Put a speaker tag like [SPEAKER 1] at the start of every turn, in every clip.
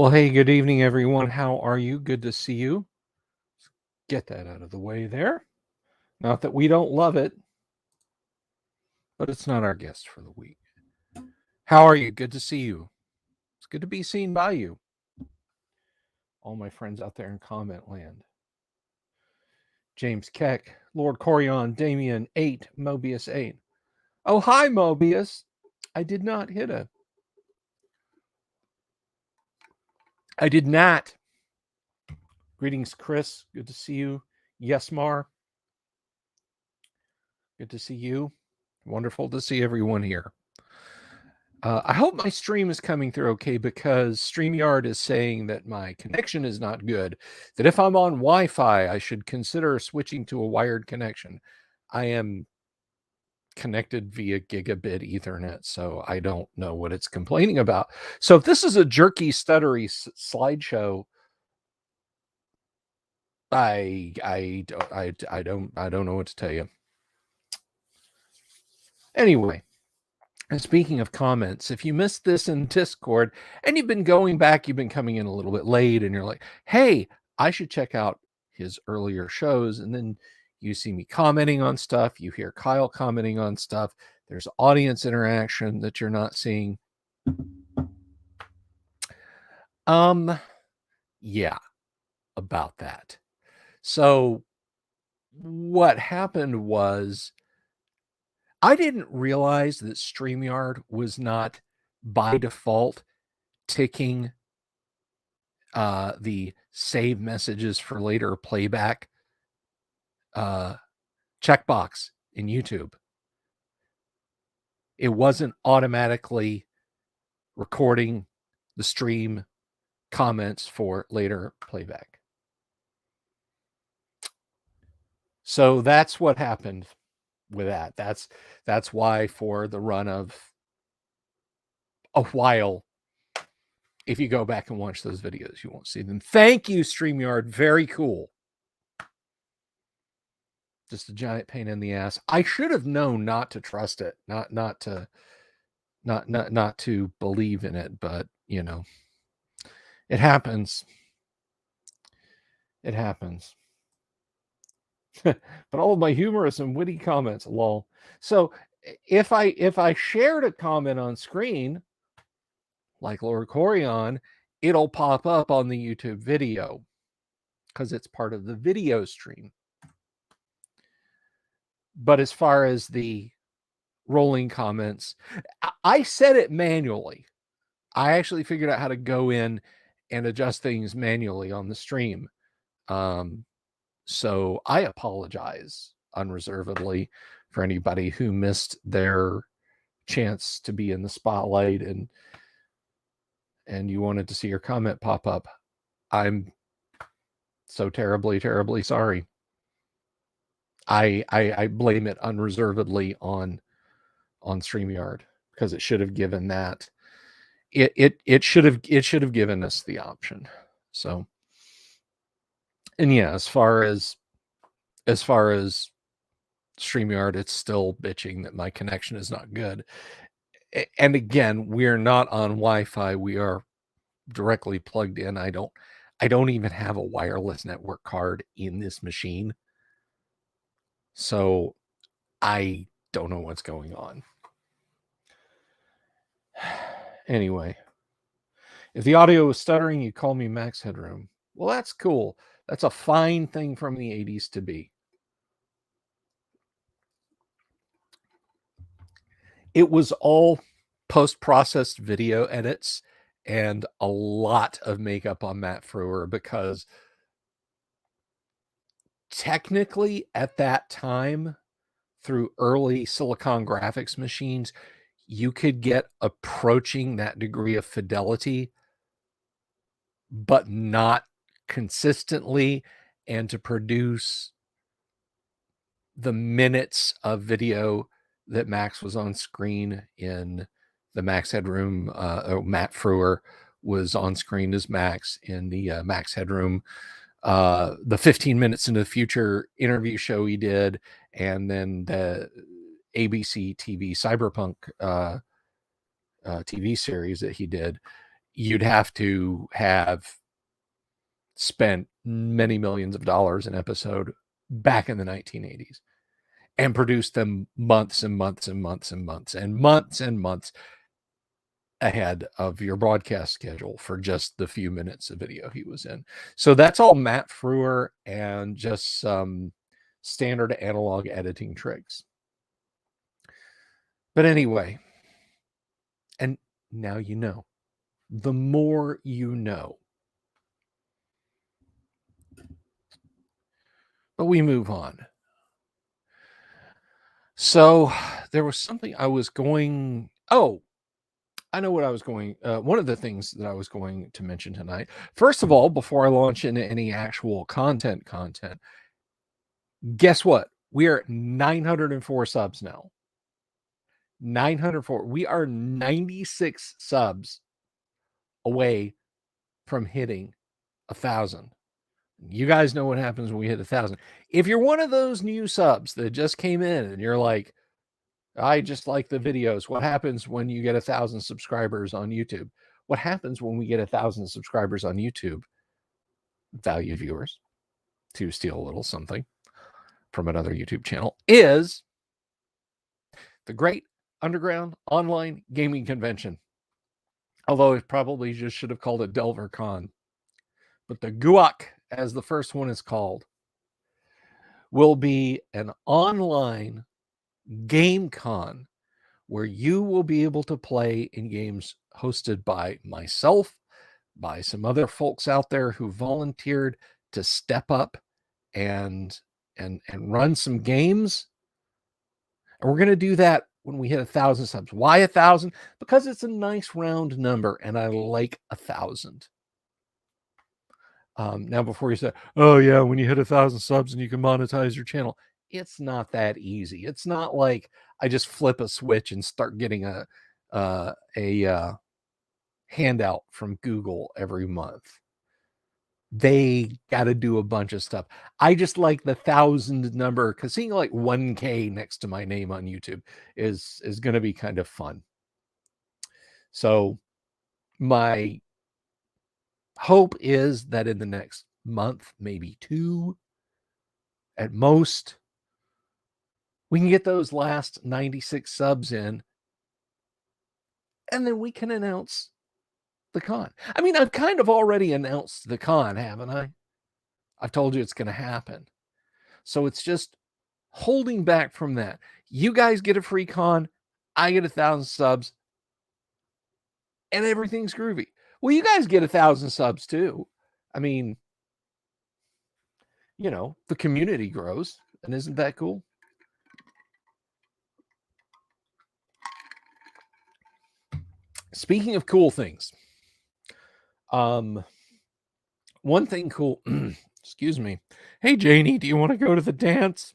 [SPEAKER 1] Well, hey, good evening, everyone. How are you? Good to see you. Get that out of the way there. Not that we don't love it, but it's not our guest for the week. How are you? Good to see you. It's good to be seen by you. All my friends out there in comment land. James Keck, Lord Corion, Damien 8, Mobius 8. Oh, hi, Mobius. I did not hit a. I did not. Greetings, Chris. Good to see you. Yes, Mar. Good to see you. Wonderful to see everyone here. I hope my stream is coming through okay, because StreamYard is saying that my connection is not good, that if I'm on Wi-Fi, I should consider switching to a wired connection. I am connected via gigabit Ethernet, so I don't know what it's complaining about. So if this is a jerky, stuttery slideshow, I don't know what to tell you. Anyway. And speaking of comments, if you missed this in Discord and you've been going back, you've been coming in a little bit late and you're like, hey, I should check out his earlier shows. And then you see me commenting on stuff. You hear Kyle commenting on stuff. There's audience interaction that you're not seeing. Yeah, about that. So what happened was, I didn't realize that StreamYard was not by default ticking the save messages for later playback checkbox in YouTube. It wasn't automatically recording the stream comments for later playback. So that's what happened with that. That's why for the run of a while, if you go back and watch those videos, you won't see them. Thank you, StreamYard. Very cool. Just a giant pain in the ass. I should have known not to trust it, not to believe in it, but you know, it happens. It happens. But all of my humorous and witty comments, lol. So if I shared a comment on screen, like Lord Corion, it'll pop up on the YouTube video because it's part of the video stream. But as far as the rolling comments, I set it manually. I actually figured out how to go in and adjust things manually on the stream. So I apologize unreservedly for anybody who missed their chance to be in the spotlight and you wanted to see your comment pop up. I'm so terribly, terribly sorry. I blame it unreservedly on StreamYard, because it should have given that. It should have given us the option. So, and yeah, as far as StreamYard, it's still bitching that my connection is not good. And again, we're not on Wi-Fi. We are directly plugged in. I don't even have a wireless network card in this machine. So I don't know what's going on. Anyway, if the audio is stuttering, you call me Max Headroom. Well, that's cool. That's a fine thing from the 80s to be. It was all post-processed video edits and a lot of makeup on Matt Frewer, because technically at that time, through early Silicon graphics machines, you could get approaching that degree of fidelity, but not consistently, and to produce the minutes of video that Max was on screen in the Max Headroom, Matt Frewer was on screen as Max in the Max Headroom, the 15 Minutes into the Future interview show he did, and then the ABC TV Cyberpunk TV series that he did. you'd have to have spent many millions of dollars an episode back in the 1980s and produced them months and months and months and months and months and months ahead of your broadcast schedule for just the few minutes of video he was in. So that's all Matt Frewer and just some standard analog editing tricks. But anyway, and now you know. The more you know. But we move on. So there was something I was going... Oh, I know what I was going... one of the things that I was going to mention tonight. First of all, before I launch into any actual content, guess what? We are at 904 subs now. 904. We are 96 subs away from hitting 1,000. You guys know what happens when we hit 1,000. If you're one of those new subs that just came in and you're like, I just like the videos. What happens when you get 1,000 subscribers on YouTube? What happens when we get 1,000 subscribers on YouTube? Valued viewers, to steal a little something from another YouTube channel, is the Great Underground Online Gaming Convention. Although it probably just should have called it DelverCon. But the GUAC, as the first one is called, will be an online game con where you will be able to play in games hosted by myself, by some other folks out there who volunteered to step up and run some games. And we're going to do that when we hit 1,000 subs. Why 1,000? Because it's a nice round number, and I like 1,000. Now, before you say, oh yeah, when you hit 1,000 subs and you can monetize your channel, it's not that easy. It's not like I just flip a switch and start getting a handout from Google every month. They got to do a bunch of stuff. I just like the 1,000 number, because seeing like 1K next to my name on YouTube is going to be kind of fun. So my hope is that in the next month, maybe 2 at most, we can get those last 96 subs in, and then we can announce the con. I mean, I've kind of already announced the con, haven't I? I've told you it's going to happen. So it's just holding back from that. You guys get a free con, I get 1,000 subs, and everything's groovy. Well, you guys get 1,000 subs too. I mean, you know, the community grows, and isn't that cool? Speaking of cool things, one thing cool, excuse me. Hey, Janie, do you want to go to the dance?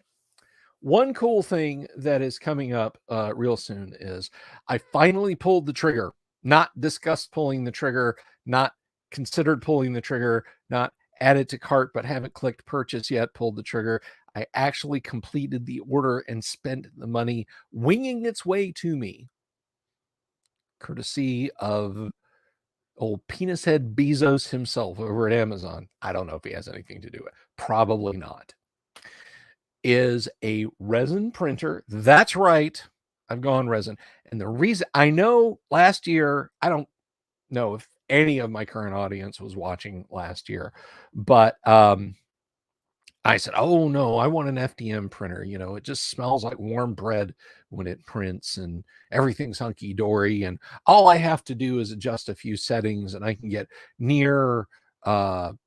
[SPEAKER 1] One cool thing that is coming up real soon is I finally pulled the trigger. Not discussed pulling the trigger, not considered pulling the trigger, not added to cart, but haven't clicked purchase yet, pulled the trigger. I actually completed the order and spent the money winging its way to me, courtesy of old penis head Bezos himself over at Amazon. I don't know if he has anything to do with it. Probably not. Is a resin printer. That's right. I've gone resin. And the reason I know last year, I don't know if any of my current audience was watching last year, but I said, oh no, I want an FDM printer. You know, it just smells like warm bread when it prints and everything's hunky dory. And all I have to do is adjust a few settings and I can get near, you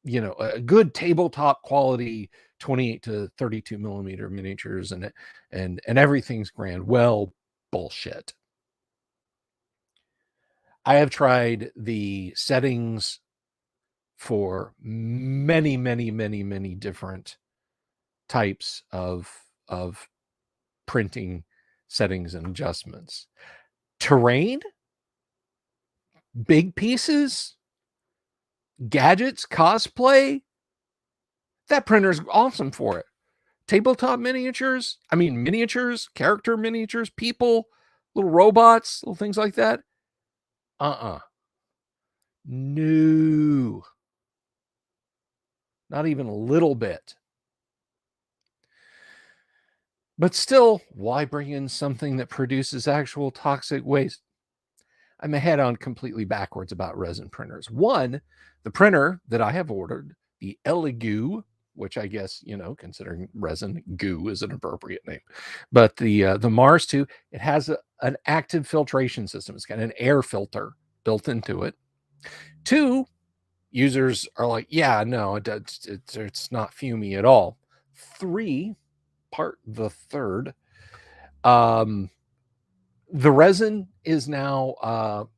[SPEAKER 1] know, a good tabletop quality 28 to 32 millimeter miniatures and everything's grand. Well, bullshit. I have tried the settings for many, many, many, many different types of printing settings and adjustments. Terrain, big pieces, gadgets, cosplay, that printer's awesome for it. Tabletop miniatures, miniatures, character miniatures, people, little robots, little things like that. No, not even a little bit. But still, why bring in something that produces actual toxic waste? I'm ahead on completely backwards about resin printers. One, the printer that I have ordered, the Elegoo, which I guess, considering resin, goo is an appropriate name. But the Mars 2, it has an active filtration system. It's got an air filter built into it. Two, users are like, yeah, no, it's not fumey at all. Three, the third, the resin is now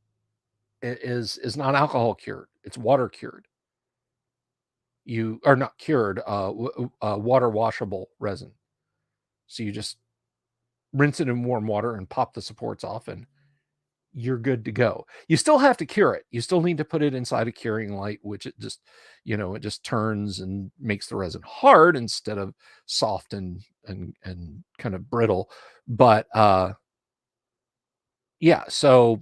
[SPEAKER 1] is not alcohol cured. It's water cured. You are not cured, water washable resin. So you just rinse it in warm water and pop the supports off, and you're good to go. You still have to cure it. You still need to put it inside a curing light, which it just turns and makes the resin hard instead of soft and kind of brittle. But yeah, so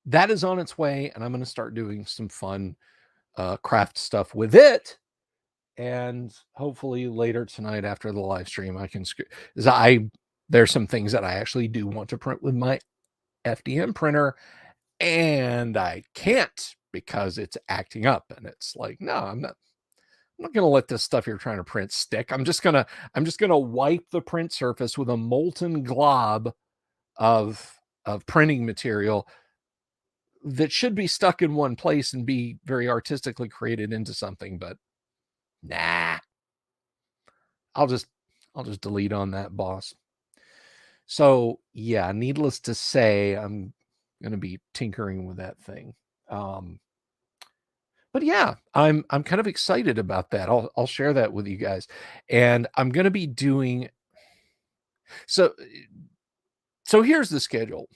[SPEAKER 1] that is on its way, and I'm going to start doing some fun craft stuff with it. And hopefully later tonight after the live stream, I can there's some things that I actually do want to print with my FDM printer, and I can't because it's acting up. And it's like, no, I'm not going to let this stuff you're trying to print stick. I'm just going to wipe the print surface with a molten glob of printing material that should be stuck in one place and be very artistically created into something. But nah, I'll just delete on that, boss. So yeah, needless to say, I'm going to be tinkering with that thing. But yeah, I'm kind of excited about that. I'll share that with you guys. And I'm going to be doing so here's the schedule.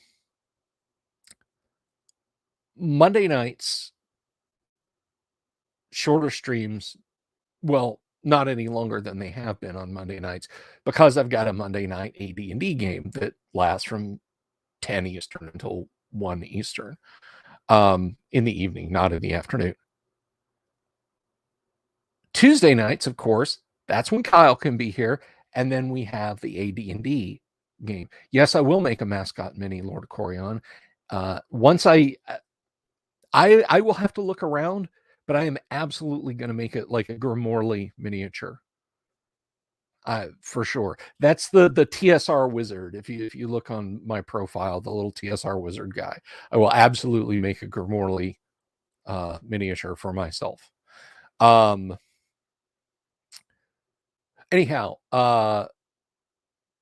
[SPEAKER 1] Monday nights, shorter streams. Well, not any longer than they have been on Monday nights, because I've got a Monday night AD&D game that lasts from 10 Eastern until 1 Eastern in the evening, not in the afternoon. Tuesday nights, of course, that's when Kyle can be here, and then we have the AD&D game. Yes, I will make a mascot mini, Lord Corion. Once I will have to look around, but I am absolutely going to make it like a Grimorley miniature. For sure. That's the TSR wizard. If you look on my profile, the little TSR wizard guy, I will absolutely make a Grimorley miniature for myself. Anyhow,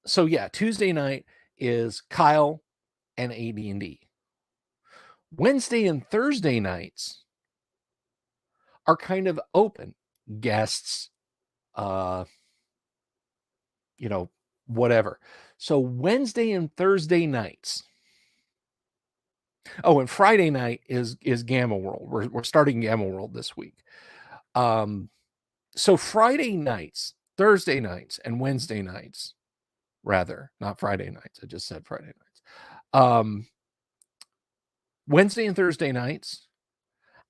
[SPEAKER 1] so yeah, Tuesday night is Kyle and AD&D. Wednesday and Thursday nights are kind of open. Guests, whatever. So Wednesday and Thursday nights. Oh, and Friday night is Gamma World. We're starting Gamma World this week. So Friday nights, Thursday nights, and Wednesday nights, rather, not Friday nights. I just said Friday nights. Wednesday and Thursday nights,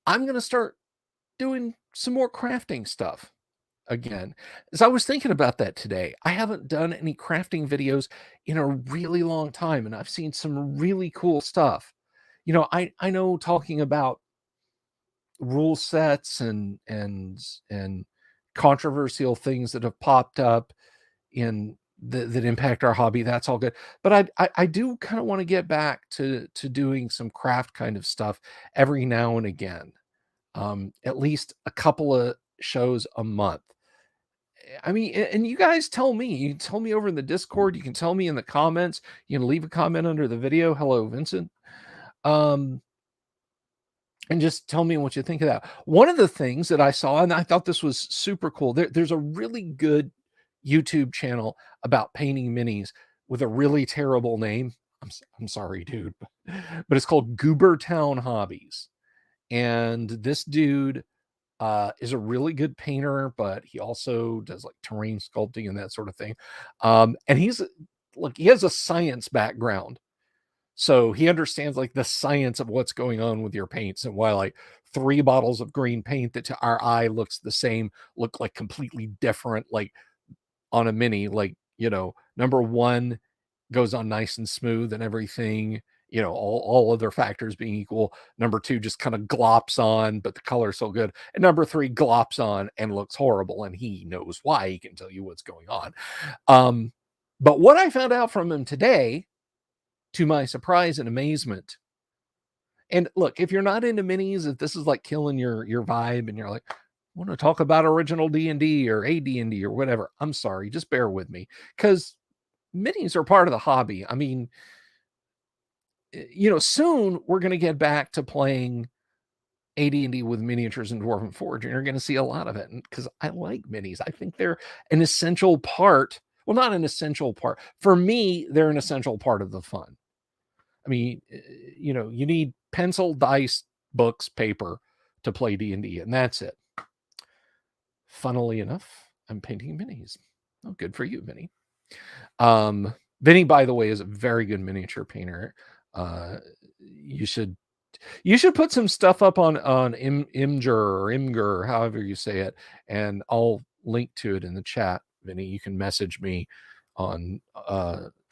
[SPEAKER 1] I'm going to start doing some more crafting stuff again. As I was thinking about that today, I haven't done any crafting videos in a really long time, and I've seen some really cool stuff. I know talking about rule sets and controversial things that have popped up in that impact our hobby, that's all good. But I do kind of want to get back to doing some craft kind of stuff every now and again. At least a couple of shows a month. I mean, and you guys tell me. You can tell me over in the Discord. You can tell me in the comments. You can leave a comment under the video. Hello, Vincent. And just tell me what you think of that. One of the things that I saw, and I thought this was super cool, there's a really good YouTube channel about painting minis with a really terrible name. I'm sorry, dude, but it's called Goobertown Hobbies. And this dude is a really good painter, but he also does like terrain sculpting and that sort of thing. And he has a science background. So he understands like the science of what's going on with your paints, and why like 3 bottles of green paint that to our eye looks the same look like completely different, like on a mini, like, number 1 goes on nice and smooth and everything, all other factors being equal. Number 2 just kind of glops on, but the color's so good. And number 3 glops on and looks horrible, and he knows why. He can tell you what's going on. But what I found out from him today, to my surprise and amazement, and look, if you're not into minis, if this is like killing your vibe and you're like, I want to talk about original D&D or AD&D or whatever, I'm sorry, just bear with me, because minis are part of the hobby. I mean, soon we're going to get back to playing AD&D with miniatures and Dwarven Forge, and you're going to see a lot of it, because I like minis. I think they're an essential part. Well, not an essential part. For me, they're an essential part of the fun. I mean, you need pencil, dice, books, paper to play D&D, and that's it. Funnily enough, I'm painting minis. Oh, good for you, Vinny. Vinny, by the way, is a very good miniature painter. You should put some stuff up on Imgur or Imgur, however you say it, and I'll link to it in the chat. Vinny, you can message me on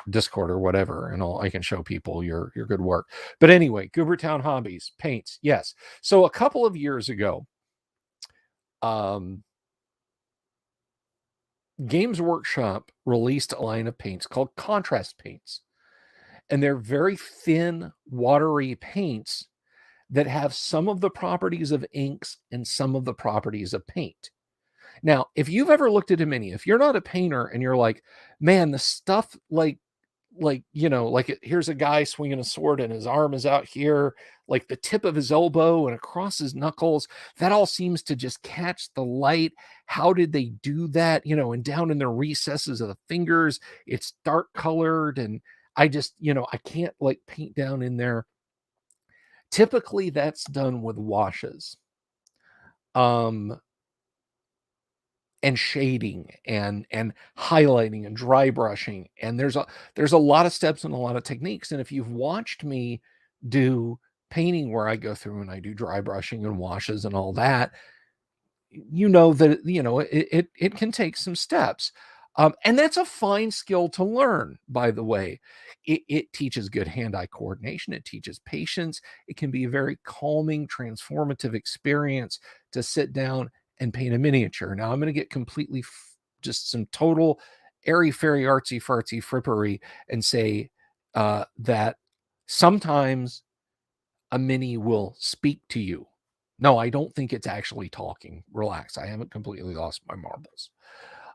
[SPEAKER 1] Discord or whatever, and I can show people your good work. But anyway, Goobertown Hobbies, paints, yes. So a couple of years ago, Games Workshop released a line of paints called contrast paints, and they're very thin, watery paints that have some of the properties of inks and some of the properties of paint. Now, if you've ever looked at a mini, if you're not a painter and you're like, man, the stuff here's a guy swinging a sword and his arm is out here, like the tip of his elbow and across his knuckles, that all seems to just catch the light. How did they do that? And down in the recesses of the fingers, it's dark colored, and I just, I can't like paint down in there. Typically that's done with washes. And shading and highlighting and dry brushing, and there's a lot of steps and a lot of techniques. And if you've watched me do painting where I go through and I do dry brushing and washes and all that, that it can take some steps, and that's a fine skill to learn, by the way. It teaches good hand-eye coordination, it teaches patience. It can be a very calming, transformative experience to sit down and paint a miniature. Now I'm going to get completely just some total airy fairy artsy fartsy frippery and say that sometimes a mini will speak to you. No, I don't think it's actually talking. Relax. I haven't completely lost my marbles.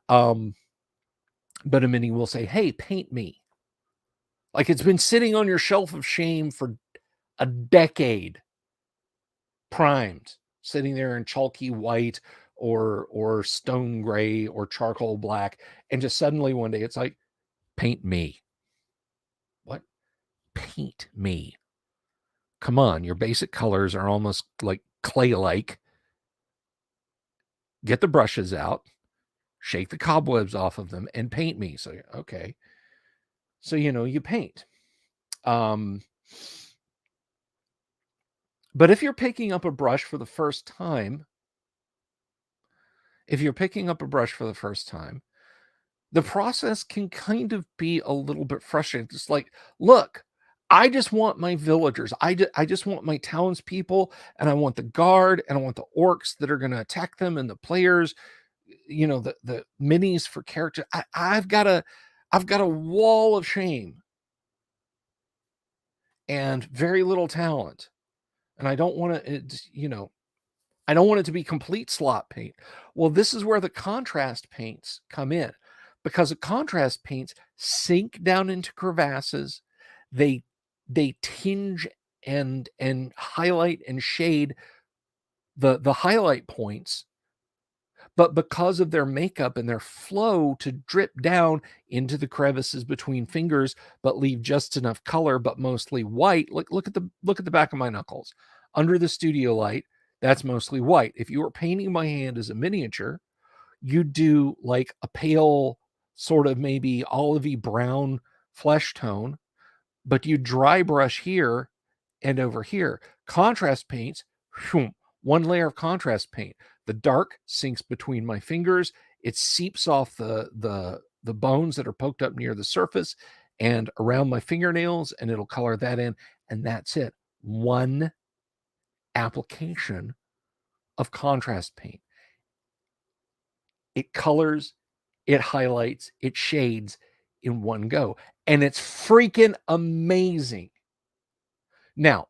[SPEAKER 1] But a mini will say, hey, paint me. Like it's been sitting on your shelf of shame for a decade, primed, sitting there in chalky white or stone gray or charcoal black. And just suddenly one day it's like, paint me. What? Paint me. Come on, your basic colors are almost like clay-like. Get the brushes out, shake the cobwebs off of them, and paint me. So, okay. So, you paint. But if you're picking up a brush for the first time, the process can kind of be a little bit frustrating. It's like, look, I just want my villagers. I just want my townspeople, and I want the guard, and I want the orcs that are going to attack them, and the players, the minis for character. I've got a wall of shame and very little talent, and I don't want to, I don't want it to be complete slot paint. Well, this is where the contrast paints come in, because the contrast paints sink down into crevasses. They tinge and highlight and shade the highlight points, but because of their makeup and their flow to drip down into the crevices between fingers, but leave just enough color, but mostly white. Look at the back of my knuckles under the studio light. That's mostly white. If you were painting my hand as a miniature, you'd do like a pale sort of maybe olivey brown flesh tone, but you dry brush here and over here. Contrast paints, one layer of contrast paint. The dark sinks between my fingers. It seeps off the bones that are poked up near the surface and around my fingernails, and it'll color that in, and that's it. One application of contrast paint. It colors, it highlights, it shades in one go, and it's freaking amazing. Now,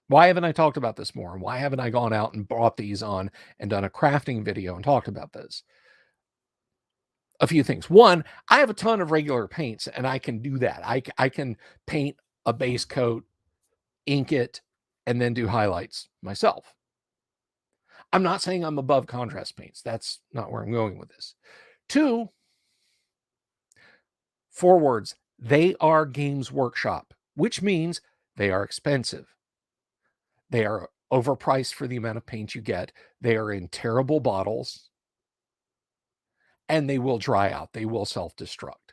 [SPEAKER 1] why haven't I talked about this more? And why haven't I gone out and brought these on and done a crafting video and talked about this? A few things. One, I have a ton of regular paints, and I can do that. I can paint a base coat, ink it, and then do highlights myself. I'm not saying I'm above contrast paints. That's not where I'm going with this. Two, 4 words. They are Games Workshop, which means they are expensive. They are overpriced for the amount of paint you get. They are in terrible bottles, and they will dry out. They will self-destruct.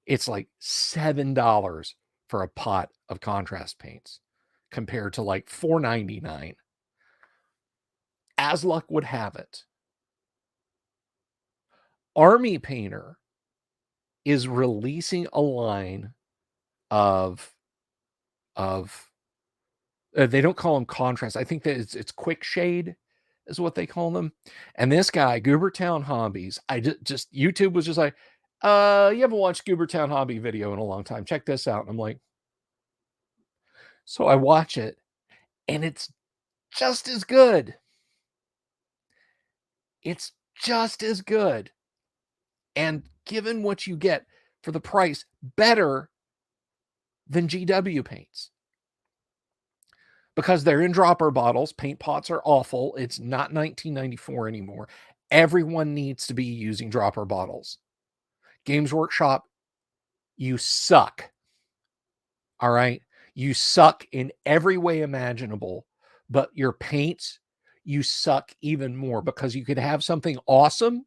[SPEAKER 1] It's like $7 for a pot of contrast paints compared to like $4.99. As luck would have it, Army Painter is releasing a line of they don't call them contrast. I think that it's quick shade is what they call them. And this guy, Goobertown Hobbies, I just YouTube was just like, you haven't watched Goobertown Hobby video in a long time. Check this out. And I'm like, so I watch it, and it's just as good. It's just as good. And given what you get for the price, better than GW paints. Because they're in dropper bottles. Paint pots are awful. It's not 1994 anymore. Everyone needs to be using dropper bottles. Games Workshop, you suck. All right? You suck in every way imaginable, but your paints, you suck even more because you could have something awesome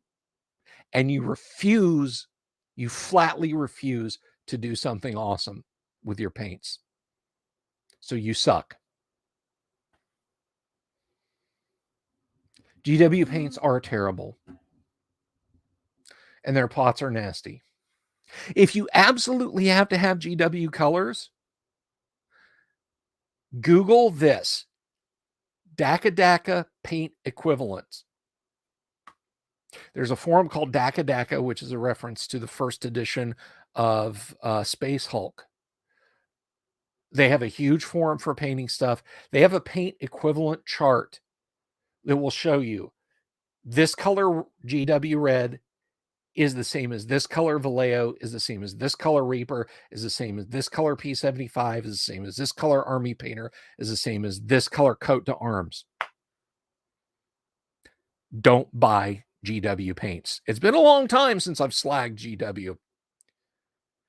[SPEAKER 1] and you flatly refuse to do something awesome with your paints. So you suck. GW paints are terrible, and their pots are nasty. If you absolutely have to have GW colors, Google this: Daka paint equivalents. There's a forum called Daka, which is a reference to the first edition of Space Hulk. They have a huge forum for painting stuff. They have a paint equivalent chart that will show you this color GW red is the same as this color Vallejo, is the same as this color Reaper, is the same as this color P75, is the same as this color Army Painter, is the same as this color Coat to Arms. Don't buy GW paints. It's been a long time since I've slagged GW,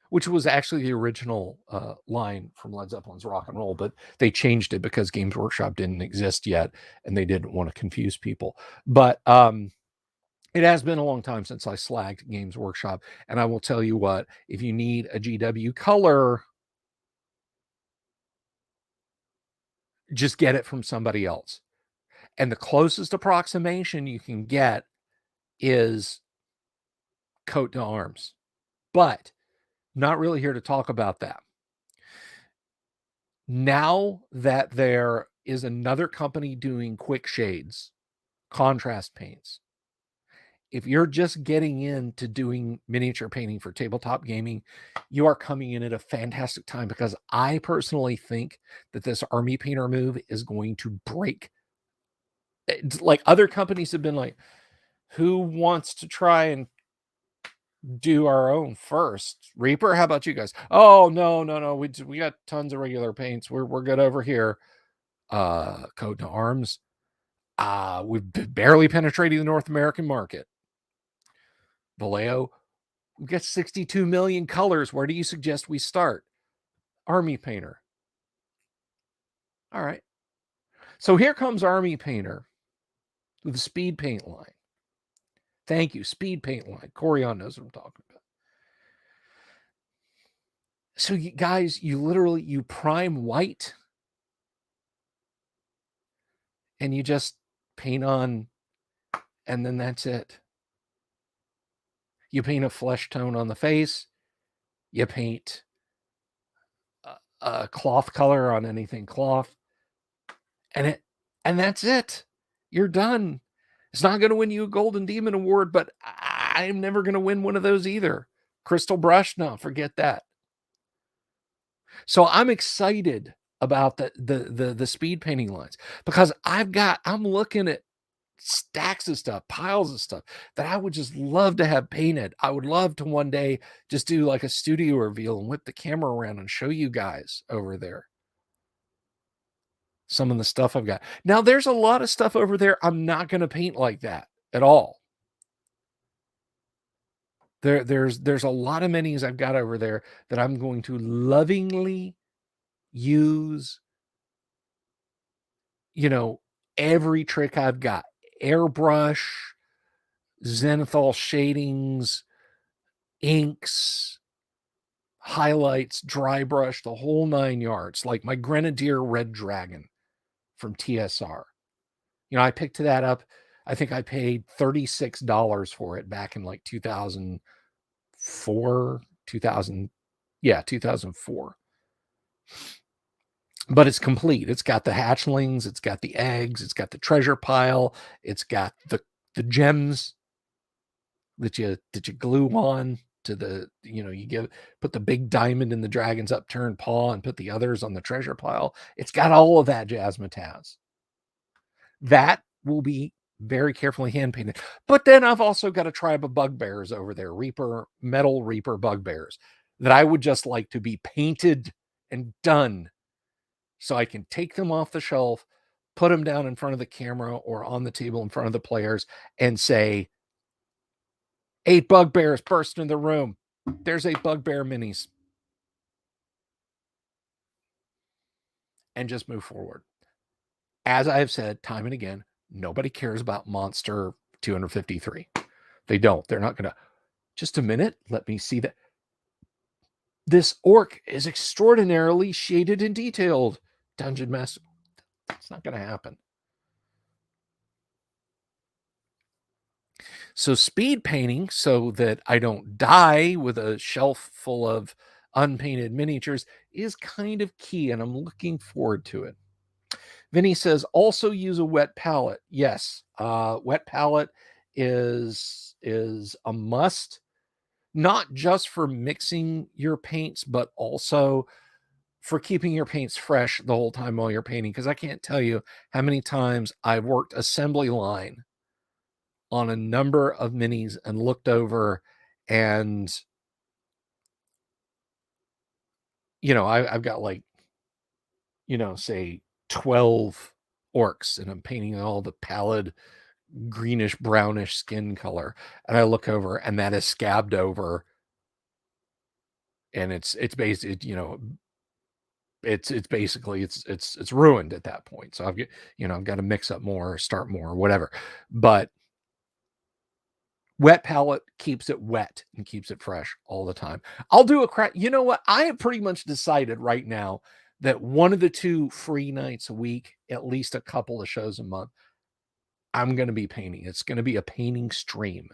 [SPEAKER 1] which was actually the original line from Led Zeppelin's Rock and Roll, but they changed it because Games Workshop didn't exist yet, and they didn't want to confuse people. But it has been a long time since I slagged Games Workshop, and I will tell you what, if you need a GW color, just get it from somebody else. And the closest approximation you can get is Coat to Arms. But not really here to talk about that. Now that there is another company doing quick shades, contrast paints, if you're just getting into doing miniature painting for tabletop gaming, you are coming in at a fantastic time, because I personally think that this Army Painter move is going to break. It's like other companies have been like, who wants to try and do our own first? Reaper, how about you guys? Oh, no. We got tons of regular paints. We're good over here. Coat to Arms. We've barely penetrated the North American market. Vallejo, we've got 62 million colors. Where do you suggest we start? Army Painter. All right. So here comes Army Painter with the Speed Paint line. Thank you, Speed Paint line. Corian knows what I'm talking about. So you guys, you literally, you prime white and you just paint on, and then that's it. You paint a flesh tone on the face, you paint a cloth color on anything cloth, and that's it. You're done. It's not going to win you a Golden Demon Award, but I'm never going to win one of those either. Crystal brush, no, forget that. So I'm excited about the speed painting lines, because I'm looking at stacks of stuff, piles of stuff that I would just love to have painted. I would love to one day just do like a studio reveal and whip the camera around and show you guys over there some of the stuff I've got. Now there's a lot of stuff over there I'm not going to paint like that at all. There's a lot of minis I've got over there that I'm going to lovingly use, you know, every trick I've got. Airbrush, zenithal shadings, inks, highlights, dry brush, the whole 9 yards, like my Grenadier Red Dragon from TSR. You know, I picked that up. I think I paid $36 for it back in like 2004, 2004. But it's complete. It's got the hatchlings, it's got the eggs, it's got the treasure pile, it's got the gems that you glue on to the, you put the big diamond in the dragon's upturned paw and put the others on the treasure pile. It's got all of that jazzmatazz. That will be very carefully hand painted. But then I've also got a tribe of bugbears over there, metal Reaper bugbears, that I would just like to be painted and done, so I can take them off the shelf, put them down in front of the camera or on the table in front of the players and say, 8 bugbears burst in the room. There's 8 bugbear minis. And just move forward. As I have said time and again, nobody cares about Monster 253. They don't. They're not going to. Just a minute. Let me see that. This orc is extraordinarily shaded and detailed. Dungeon Master. That's not going to happen. So speed painting, so that I don't die with a shelf full of unpainted miniatures, is kind of key, and I'm looking forward to it. Vinny says, also use a wet palette. Yes, wet palette is a must, not just for mixing your paints, but also for keeping your paints fresh the whole time while you're painting. Because I can't tell you how many times I've worked assembly line on a number of minis and looked over, and I've got like, say 12 orcs, and I'm painting all the pallid greenish brownish skin color, and I look over and that is scabbed over, and it's basically, it's basically it's ruined at that point. So I've got to mix up more, start more, whatever. But wet palette keeps it wet and keeps it fresh all the time. I'll do a crack. You know what? I have pretty much decided right now that one of the 2 free nights a week, at least a couple of shows a month, I'm going to be painting. It's going to be a painting stream.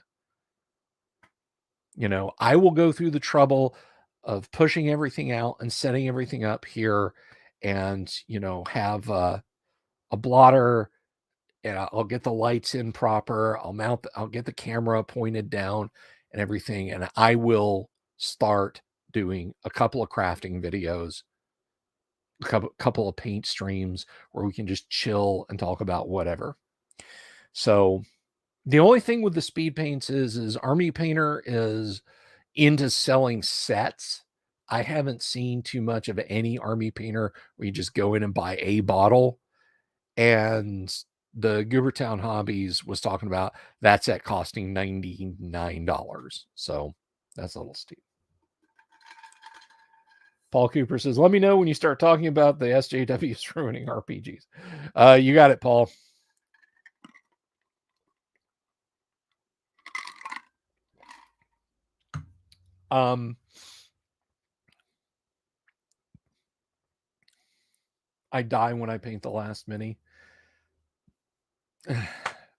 [SPEAKER 1] I will go through the trouble of pushing everything out and setting everything up here, and, have a blotter, and I'll get the lights in proper. I'll get the camera pointed down and everything. And I will start doing a couple of crafting videos, a couple of paint streams where we can just chill and talk about whatever. So the only thing with the speed paints is Army Painter is into selling sets. I haven't seen too much of any Army Painter where you just go in and buy a bottle. And the Goobertown Hobbies was talking about that set costing $99. So that's a little steep. Paul Cooper says, let me know when you start talking about the SJWs ruining RPGs. You got it, Paul. I die when I paint the last mini.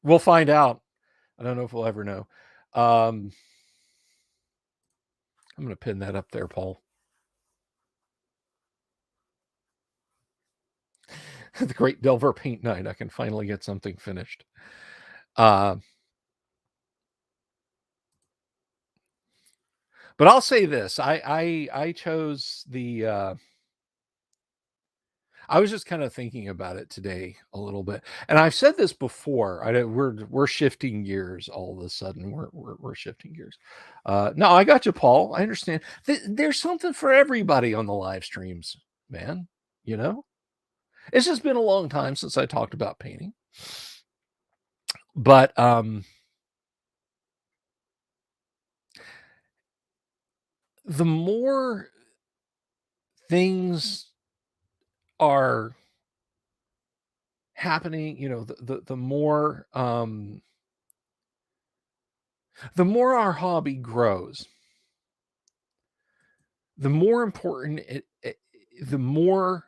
[SPEAKER 1] We'll find out. I don't know if we'll ever know. I'm going to pin that up there, Paul. The Great Delver Paint Night. I can finally get something finished. But I'll say this: I chose the. I was just kind of thinking about it today a little bit, and I've said this before. We're shifting gears all of a sudden. We're shifting gears. No, I got you, Paul. I understand. There's something for everybody on the live streams, man. You know, it's just been a long time since I talked about painting, but the more things are happening, the more our hobby grows, the more important the more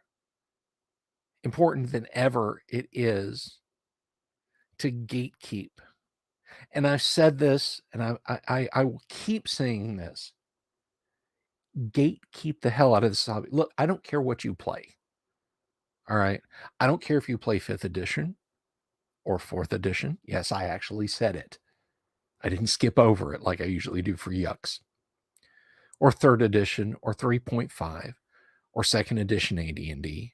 [SPEAKER 1] important than ever it is to gatekeep. And I've said this, and I will keep saying this: gatekeep the hell out of this hobby. Look, I don't care what you play. All right, I don't care if you play 5th edition or 4th edition. Yes, I actually said it. I didn't skip over it like I usually do for yucks. Or 3rd edition, or 3.5, or 2nd edition AD&D,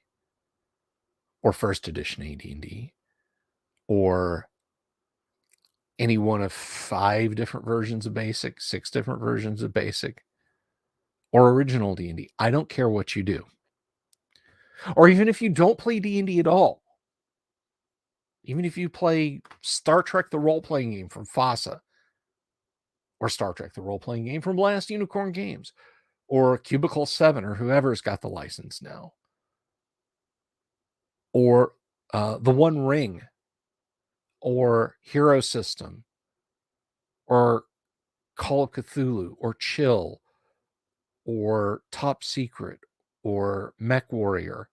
[SPEAKER 1] or 1st edition AD&D, or any one of 5 different versions of Basic, 6 different versions of Basic, or original D&D. I don't care what you do. Or even if you don't play D&D at all. Even if you play Star Trek the role-playing game from FASA, or Star Trek the role-playing game from Last Unicorn Games, or Cubicle 7, or whoever's got the license now, or The One Ring, or Hero System, or Call of Cthulhu, or Chill, or Top Secret, or Mech Warrior.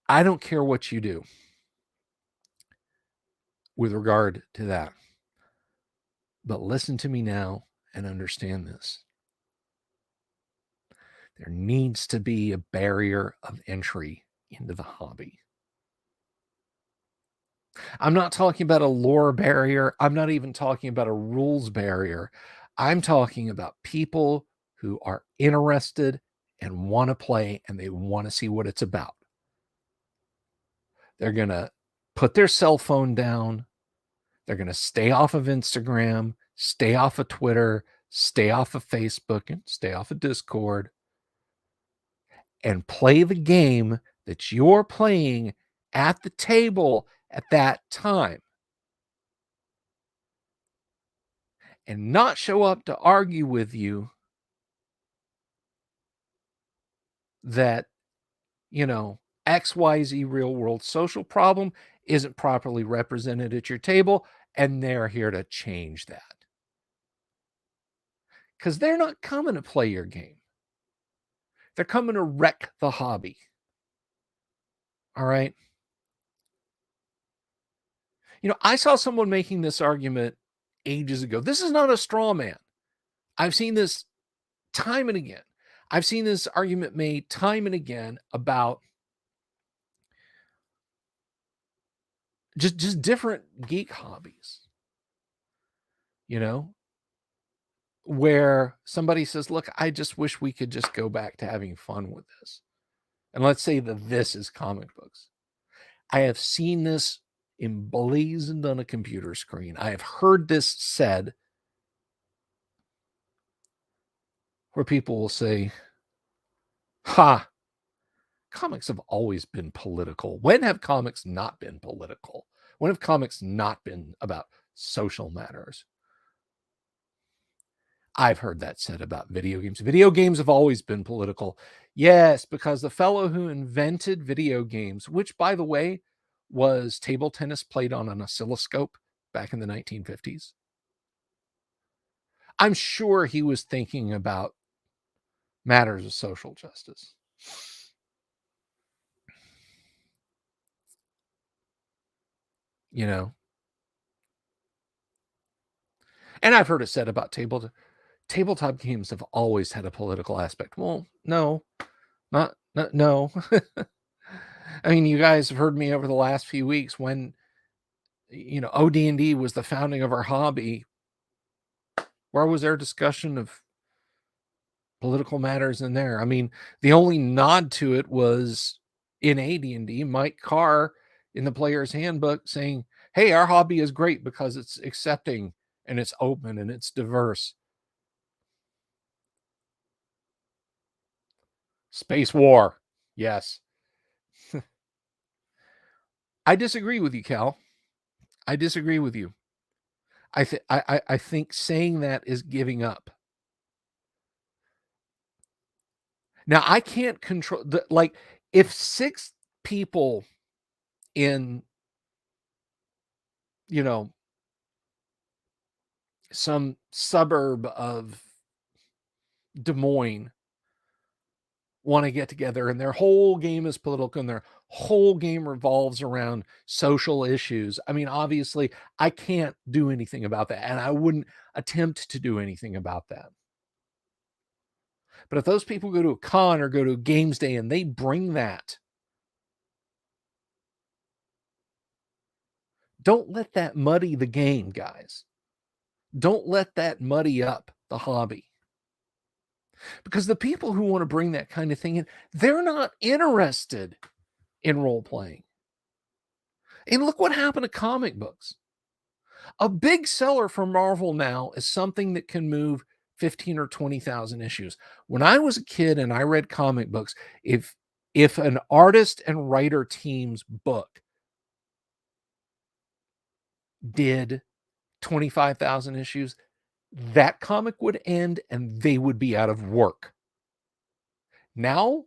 [SPEAKER 1] I don't care what you do with regard to that. But listen to me now and understand this. There needs to be a barrier of entry into the hobby. I'm not talking about a lore barrier. I'm not even talking about a rules barrier. I'm talking about people who are interested and want to play, and they want to see what it's about. They're going to put their cell phone down. They're going to stay off of Instagram, stay off of Twitter, stay off of Facebook, and stay off of Discord, and play the game that you're playing at the table at that time. And not show up to argue with you that, XYZ real world social problem isn't properly represented at your table, and they're here to change that. Because they're not coming to play your game. They're coming to wreck the hobby. All right? I saw someone making this argument ages ago. This is not a straw man. I've seen this time and again. I've seen this argument made time and again about just different geek hobbies, where somebody says, look, I just wish we could just go back to having fun with this. And let's say that this is comic books. I have seen this emblazoned on a computer screen. I have heard this said where people will say, ha, comics have always been political. When have comics not been political? When have comics not been about social matters? I've heard that said about video games. Video games have always been political. Yes, because the fellow who invented video games, which, by the way, was table tennis played on an oscilloscope back in the 1950s, I'm sure he was thinking about matters of social justice. you know. And I've heard it said about tabletop games have always had a political aspect. Well, no, no. I mean, you guys have heard me over the last few weeks when, OD&D was the founding of our hobby. Where was there discussion of political matters in there? I mean, the only nod to it was in AD&D, Mike Carr in the player's handbook saying, hey, our hobby is great because it's accepting and it's open and it's diverse. Space war. Yes. I disagree with you, Cal. I disagree with you. I think saying that is giving up. Now, I can't control if 6 people in, some suburb of Des Moines want to get together and their whole game is political and their whole game revolves around social issues. I mean, obviously, I can't do anything about that, and I wouldn't attempt to do anything about that. But if those people go to a con or go to a games day and they bring that, don't let that muddy the game, guys. Don't let that muddy up the hobby. Because the people who want to bring that kind of thing in, they're not interested in role playing. And look what happened to comic books. A big seller for Marvel now is something that can move 15 or 20,000 issues. When I was a kid and I read comic books, if an artist and writer team's book did 25,000 issues, that comic would end and they would be out of work. Now,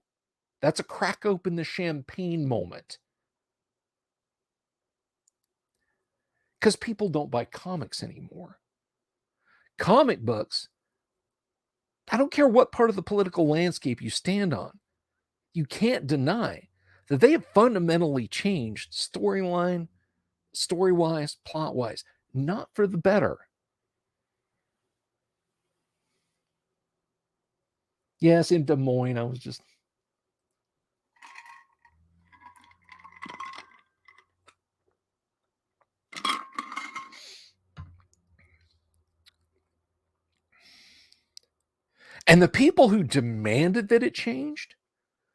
[SPEAKER 1] that's a crack open the champagne moment. Because people don't buy comics anymore. Comic books, I don't care what part of the political landscape you stand on, you can't deny that they have fundamentally changed story-wise, plot-wise, not for the better. Yes, in Des Moines, I was just... And the people who demanded that it changed,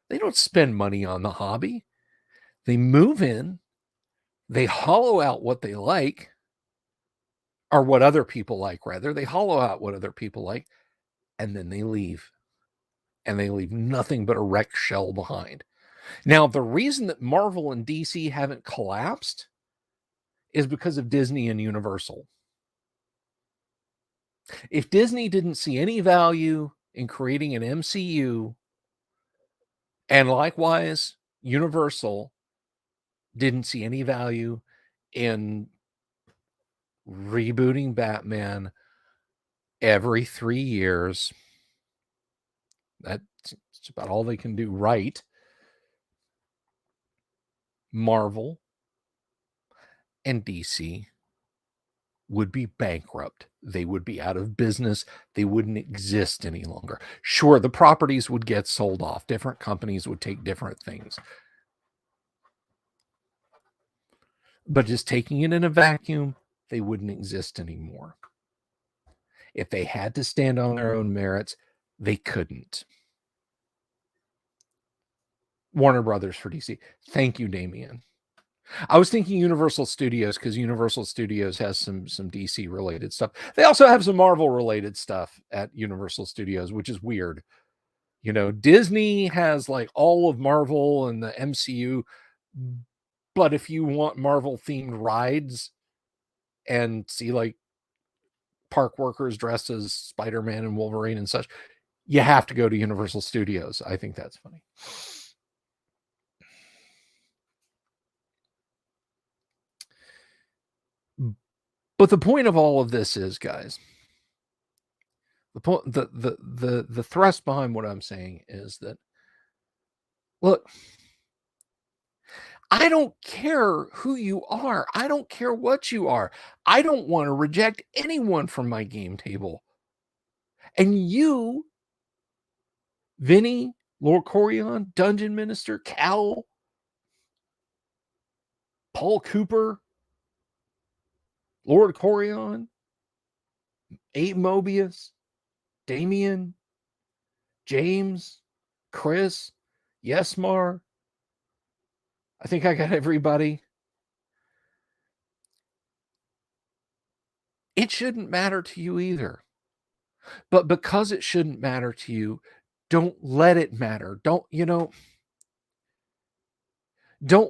[SPEAKER 1] they don't spend money on the hobby. They move in, they hollow out what they like, or what other people like, rather. They hollow out what other people like, and then they leave. And they leave nothing but a wrecked shell behind. Now, the reason that Marvel and DC haven't collapsed is because of Disney and Universal. If Disney didn't see any value in creating an MCU, and likewise, Universal didn't see any value in rebooting Batman every 3 years, that's about all they can do right. Marvel and DC would be bankrupt. They would be out of business. They wouldn't exist any longer. Sure, the properties would get sold off. Different companies would take different things. But just taking it in a vacuum, they wouldn't exist anymore. If they had to stand on their own merits, they couldn't. Warner Brothers for DC. Thank you, Damien. I was thinking Universal Studios because Universal Studios has some DC related stuff. They also have some Marvel related stuff at Universal Studios, which is weird. Disney has like all of Marvel and the MCU, but if you want Marvel themed rides and see like park workers dressed as Spider-Man and Wolverine and such, you have to go to Universal Studios. I think that's funny. But the point of all of this is, guys, the thrust behind what I'm saying is that, look, I don't care who you are. I don't care what you are. I don't want to reject anyone from my game table. And you, Vinny, Lord Corion, Dungeon Minister, Cal, Paul Cooper, Lord Corion, Abe Mobius, Damien, James, Chris, Yesmar. I think I got everybody. It shouldn't matter to you either. But because it shouldn't matter to you, don't let it matter. Don't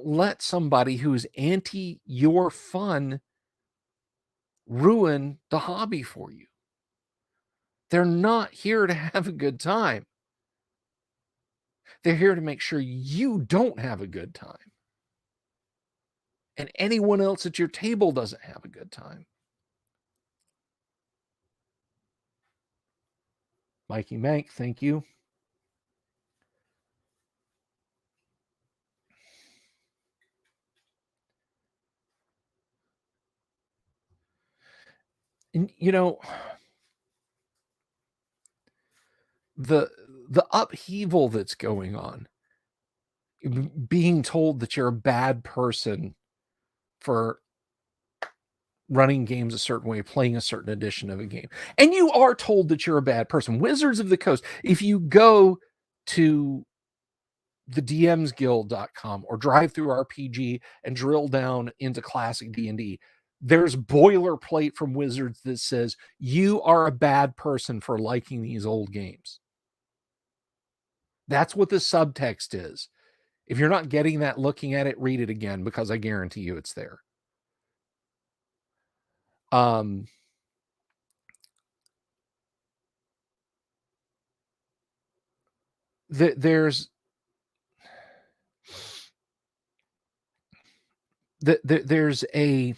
[SPEAKER 1] let somebody who's anti your fun ruin the hobby for you. They're not here to have a good time. They're here to make sure you don't have a good time. And anyone else at your table doesn't have a good time. Mikey Mank, thank you. And the upheaval that's going on, being told that you're a bad person for running games a certain way, playing a certain edition of a game. And you are told that you're a bad person. Wizards of the Coast, if you go to the dmsguild.com or drive through RPG and drill down into classic D&D, there's boilerplate from Wizards that says you are a bad person for liking these old games. That's what the subtext is. If you're not getting that looking at it, read it again, because I guarantee you it's there. There's a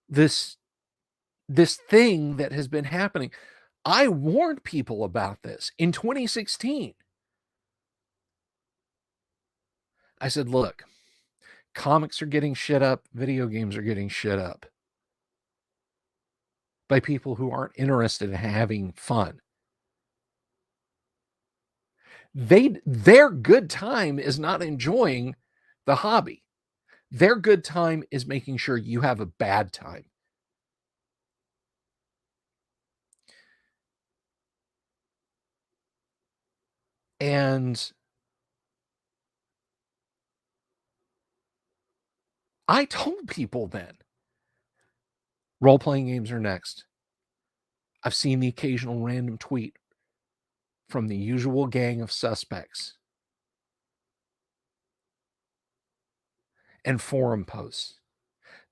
[SPEAKER 1] this thing that has been happening. I warned people about this in 2016. I said, look, comics are getting shit up, video games are getting shit up by people who aren't interested in having fun. Their good time is not enjoying the hobby. Their good time is making sure you have a bad time. And I told people then, role-playing games are next. I've seen the occasional random tweet from the usual gang of suspects and forum posts.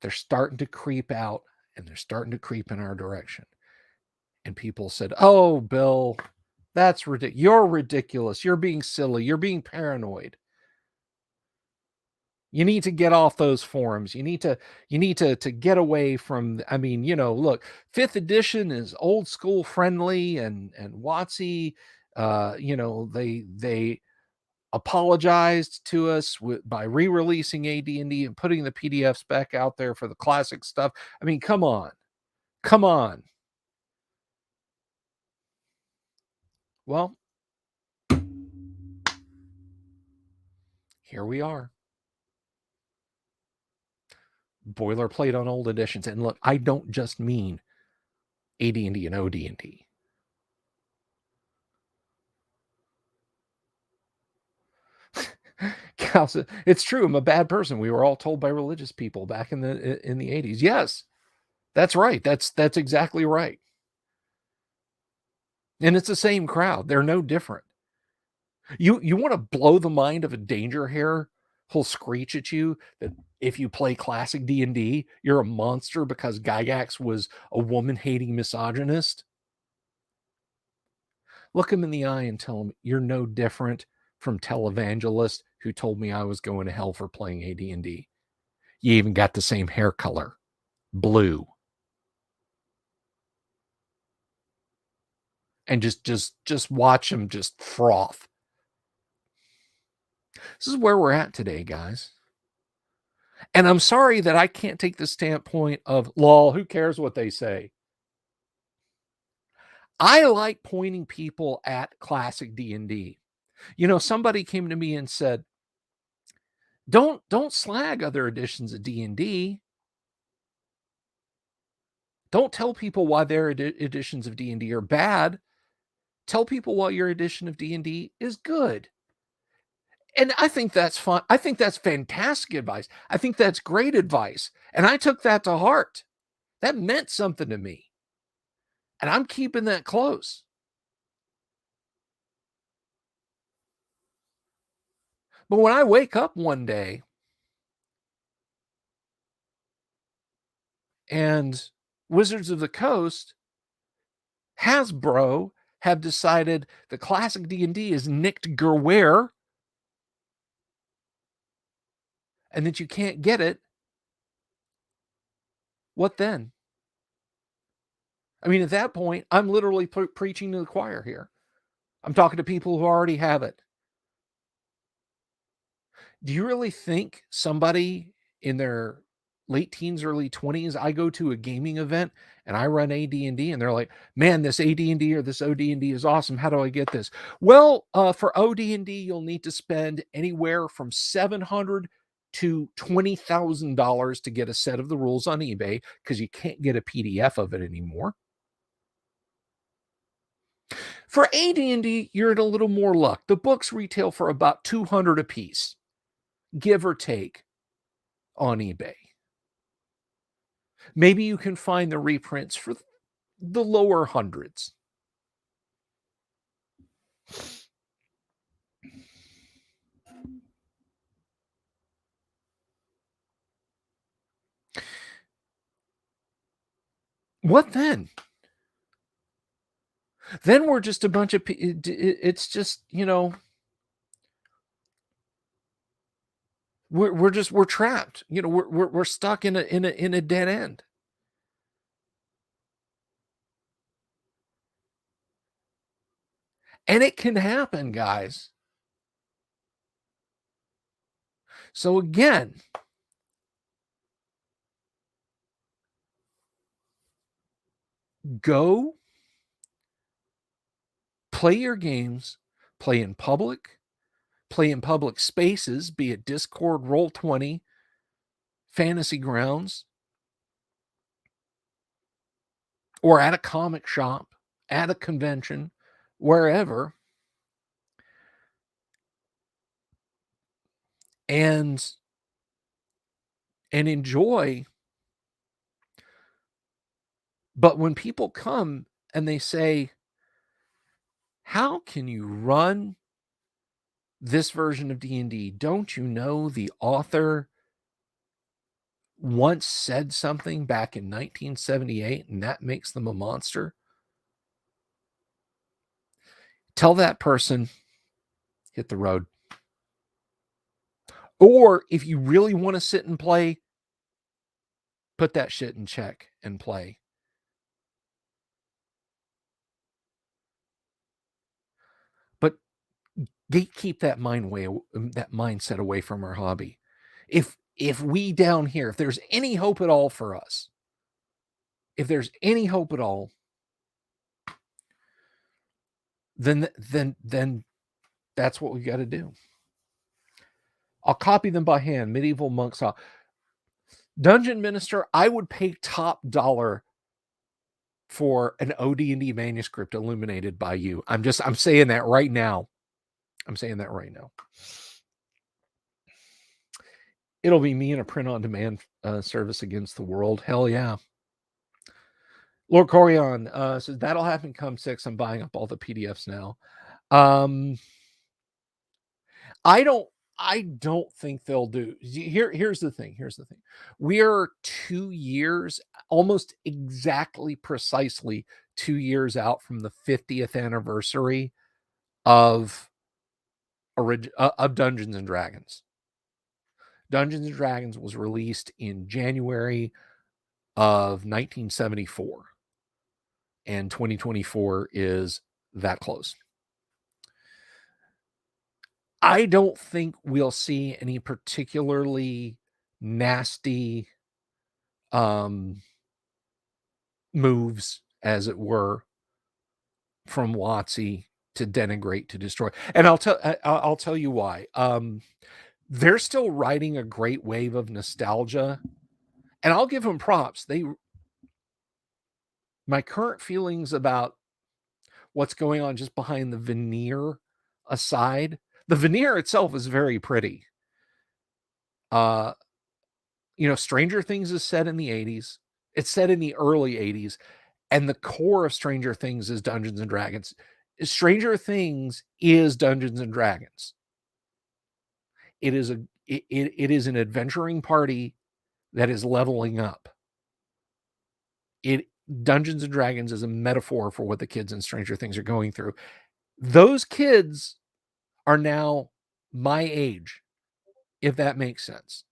[SPEAKER 1] They're starting to creep out, and they're starting to creep in our direction. And people said, oh, Bill, that's ridiculous. You're ridiculous. You're being silly. You're being paranoid. You need to get off those forums. You need to get away from, look, 5th edition is old school friendly and WotC, they apologized to us by re-releasing AD&D and putting the PDFs back out there for the classic stuff. I mean, come on. Well, here we are. Boilerplate on old editions. And look, I don't just mean AD&D and OD&D. It's true. I'm a bad person. We were all told by religious people back in the 80s. Yes, that's right. That's exactly right. And it's the same crowd. They're no different. You want to blow the mind of a danger hare who'll screech at you that if you play classic D&D, you're a monster because Gygax was a woman-hating misogynist? Look him in the eye and tell him you're no different from televangelist who told me I was going to hell for playing AD&D. You even got the same hair color, blue. and just watch them just froth. This is where we're at today, guys. And I'm sorry that I can't take the standpoint of, lol, who cares what they say? I like pointing people at classic D&D. You know, somebody came to me and said, don't slag other editions of D&D. Don't tell people why their editions of D&D are bad. Tell people why your edition of D&D is good. And I think that's fun. I think that's fantastic advice. I think that's great advice. And I took that to heart. That meant something to me. And I'm keeping that close. But when I wake up one day and Wizards of the Coast, Hasbro have decided the classic D&D is nicked Gerware and that you can't get it, what then? I mean, at that point, I'm literally preaching to the choir here. I'm talking to people who already have it. Do you really think somebody in their late teens, early 20s, I go to a gaming event and I run AD&D and they're like, man, this AD&D or this OD&D is awesome. How do I get this? Well, for OD&D, you'll need to spend anywhere from $700 to $20,000 to get a set of the rules on eBay because you can't get a PDF of it anymore. For AD&D, you're in a little more luck. The books retail for about $200 a piece, give or take, on eBay. Maybe you can find the reprints for the lower hundreds. What then? Then we're just a bunch of it's just, you know, we're trapped. You know, we're stuck in a dead end. And it can happen, guys. So again, go play your games, play in public spaces, be it Discord, Roll20, Fantasy Grounds, or at a comic shop, at a convention, wherever, and enjoy. But when people come and they say, how can you run this version of D&D? Don't you know the author once said something back in 1978 and that makes them a monster? Tell that person, hit the road. Or if you really want to sit and play, put that shit in check and play. But gatekeep that mindset away from our hobby. If we down here, if there's any hope at all for us, if there's any hope at all, then that's what we got to do. I'll copy them by hand. Medieval monks. Dungeon Minister, I would pay top dollar for an OD&D manuscript illuminated by you. I'm saying that right now. It'll be me in a print-on-demand service against the world. Hell yeah. Lord Corion says, that'll happen come 6. I'm buying up all the PDFs now. I don't think they'll do. Here's the thing. We're 2 years, almost exactly precisely 2 years out from the 50th anniversary of Dungeons and Dragons. Dungeons and Dragons was released in January of 1974. And 2024 is that close. I don't think we'll see any particularly nasty moves, as it were, from WotC to denigrate, to destroy. And I'll tell you why. They're still riding a great wave of nostalgia, and I'll give them props. My current feelings about what's going on just behind the veneer aside, the veneer itself is very pretty. Stranger Things is set in the 80s. It's set in the early 80s, and the core of Stranger Things is Dungeons and Dragons. Stranger Things is Dungeons and Dragons. It is an adventuring party that is leveling up. Dungeons and Dragons is a metaphor for what the kids in Stranger Things are going through. Those kids are now my age, if that makes sense.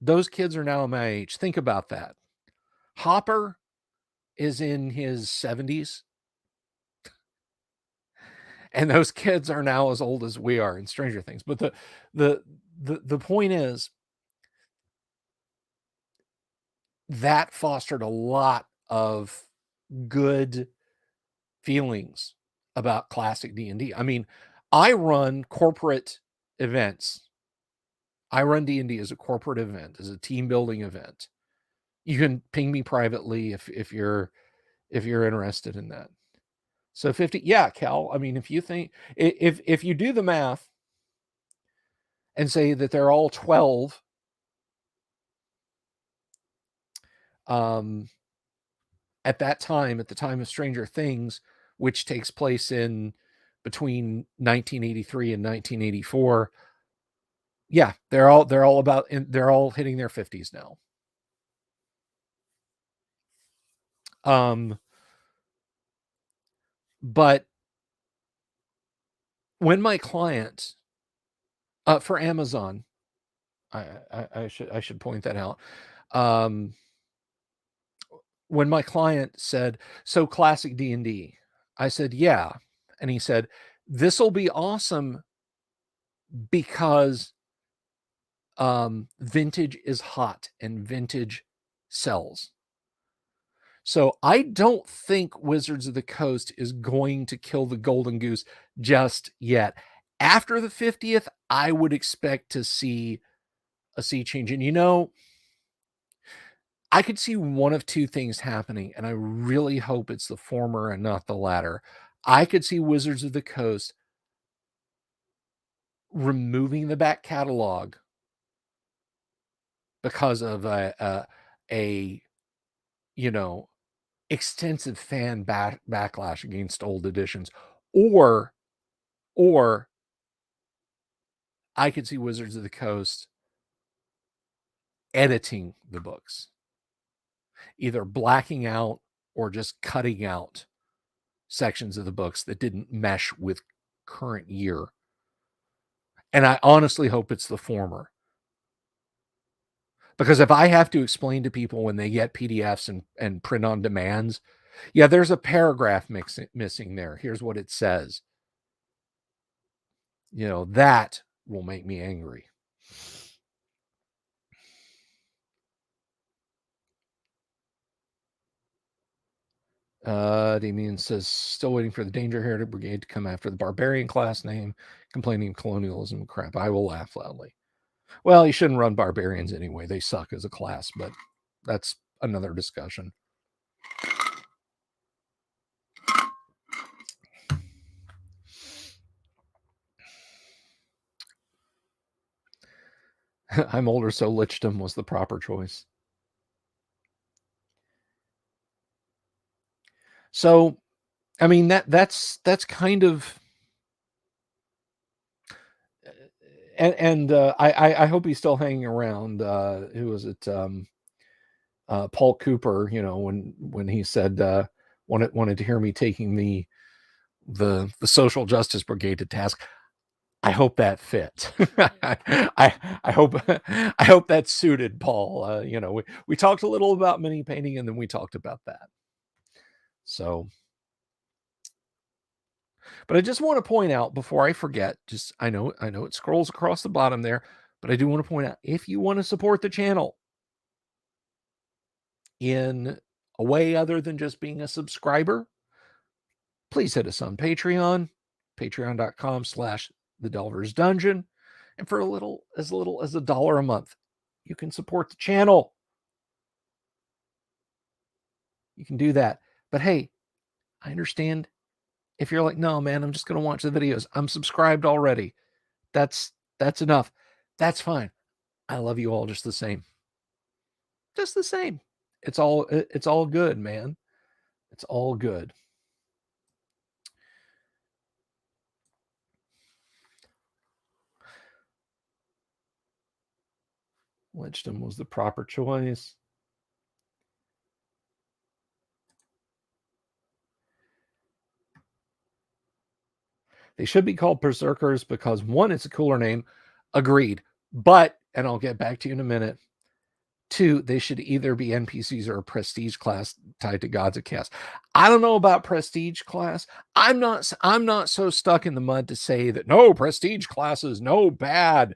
[SPEAKER 1] Those kids are now my age. Think about that. Hopper is in his 70s, and those kids are now as old as we are in Stranger Things. But the point is that fostered a lot of good feelings about classic D&D. I mean, I run corporate events. I run D&D as a corporate event, as a team building event. You can ping me privately if you're interested in that. So 50, yeah, Cal. I mean, if you think if you do the math and say that they're all 12, at that time, at the time of Stranger Things, which takes place in between 1983 and 1984, yeah, they're all they're all hitting their 50s now. But when my client for Amazon, I should point that out. When my client said, "So classic D&D," I said, "Yeah," and he said, "This will be awesome because vintage is hot and vintage sells." So I don't think Wizards of the Coast is going to kill the golden goose just yet. After the 50th, I would expect to see a sea change. And I could see one of two things happening, and I really hope it's the former and not the latter. I could see Wizards of the Coast removing the back catalog because of a extensive fan backlash against old editions, or I could see Wizards of the Coast editing the books, either blacking out or just cutting out sections of the books that didn't mesh with current year. And I honestly hope it's the former. Because if I have to explain to people when they get PDFs and print on demands, yeah, there's a paragraph missing there. Here's what it says. That will make me angry. Damien says, still waiting for the Danger Heritage Brigade to come after the barbarian class name, complaining of colonialism crap. I will laugh loudly. Well, you shouldn't run barbarians anyway. They suck as a class, but that's another discussion. I'm older, so Lichdom was the proper choice. So, I mean, that's kind of, and I hope he's still hanging around. Who was it? Paul Cooper. When he said wanted to hear me taking the the social justice brigade to task. I hope that fit. I hope I hope that suited Paul. You know, we talked a little about mini painting, and then we talked about that. So, but I just want to point out before I forget, just I know it scrolls across the bottom there, but I do want to point out, if you want to support the channel in a way other than just being a subscriber, please hit us on Patreon, patreon.com/The Delver's Dungeon. And for little as $1 a month, you can support the channel. You can do that. But hey, I understand if you're like, no, man, I'm just going to watch the videos. I'm subscribed already. That's enough. That's fine. I love you all just the same. Just the same. It's all good, man. It's all good. Lichdom was the proper choice. They should be called Berserkers because, one, it's a cooler name. Agreed. But, and I'll get back to you in a minute, 2, they should either be NPCs or a prestige class tied to Gods of Chaos. I don't know about prestige class. I'm not so stuck in the mud to say that no prestige classes, no bad.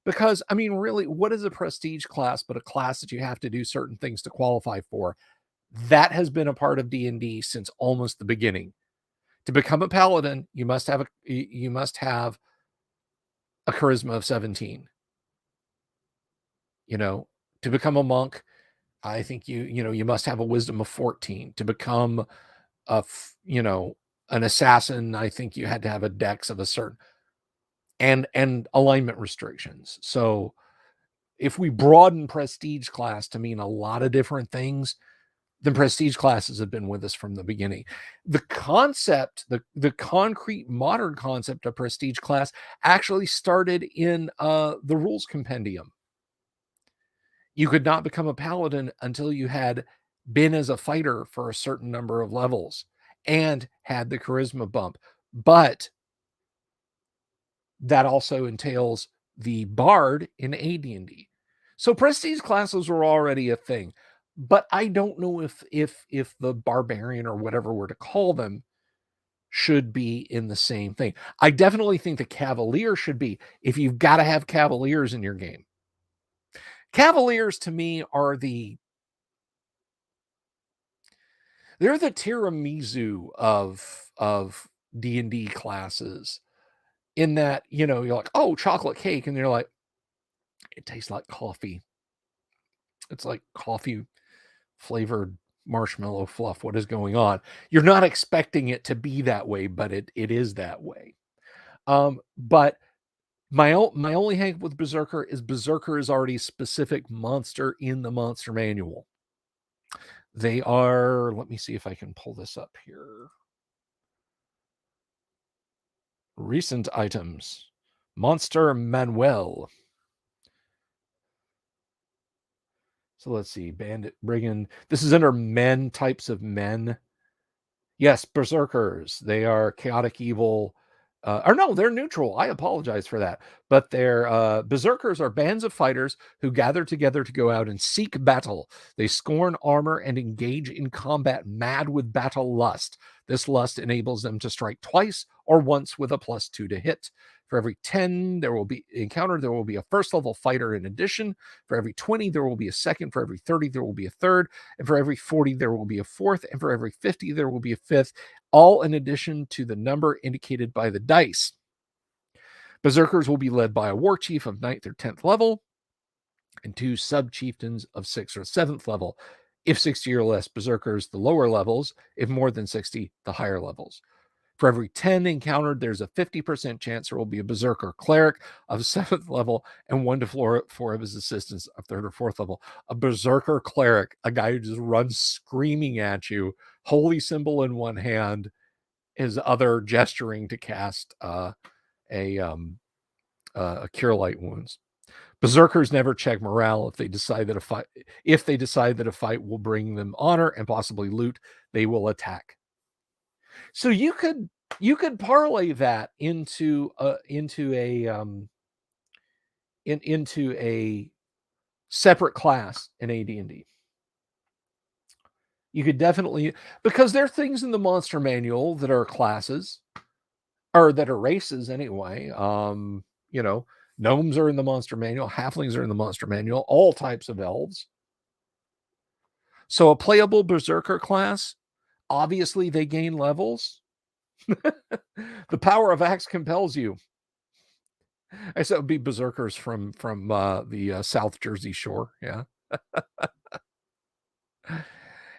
[SPEAKER 1] Because, I mean, really, what is a prestige class but a class that you have to do certain things to qualify for? That has been a part of D&D since almost the beginning. To become a paladin, you must have a charisma of 17. You know, to become a monk, I think you must have a wisdom of 14. To become an assassin, I think you had to have a dex of a certain, and alignment restrictions. So if we broaden prestige class to mean a lot of different things, then prestige classes have been with us from the beginning. The concept, the concrete modern concept of prestige class actually started in the rules compendium. You could not become a paladin until you had been as a fighter for a certain number of levels and had the charisma bump. But that also entails the bard in AD&D. So prestige classes were already a thing. But I don't know if the barbarian or whatever we're to call them should be in the same thing. I definitely think the cavalier should be, if you've got to have cavaliers in your game. Cavaliers to me are they're the tiramisu of D&D classes, in that, you're like, oh, chocolate cake, and you're like, it tastes like coffee. It's like coffee flavored marshmallow fluff. What is going on? You're not expecting it to be that way, but it is that way. But my only hang with Berserker is already a specific monster in the monster manual. They are, let me see if I can pull this up here. Recent items. Monster Manuel. So let's see. Bandit, Brigand. This is under men, types of men. Yes, Berserkers. They are chaotic evil. Or no, they're neutral. I apologize for that. But they're Berserkers are bands of fighters who gather together to go out and seek battle. They scorn armor and engage in combat mad with battle lust. This lust enables them to strike twice or once with a +2 to hit. For every 10 there will be encountered, there will be a first level fighter in addition. For every 20, there will be a second. For every 30, there will be a third. And for every 40, there will be a fourth. And for every 50, there will be a fifth, all in addition to the number indicated by the dice. Berserkers will be led by a war chief of 9th or 10th level and 2 sub-chieftains of 6th or 7th level. If 60 or less Berserkers, the lower levels. If more than 60, the higher levels. For every 10 encountered, there's a 50% chance there will be a Berserker cleric of 7th level and 1 to 4 of his assistants of 3rd or 4th level. A Berserker cleric, a guy who just runs screaming at you, holy symbol in one hand, his other gesturing to cast a cure light wounds. Berserkers never check morale. If they decide that a fight will bring them honor and possibly loot, they will attack. So you could You could parlay that into a separate class in AD&D. You could definitely, because there are things in the monster manual that are classes, or that are races anyway. Gnomes are in the monster manual, halflings are in the monster manual, all types of elves. So a playable berserker class, obviously they gain levels. The power of axe compels you. I said it would be berserkers from the South Jersey Shore. Yeah.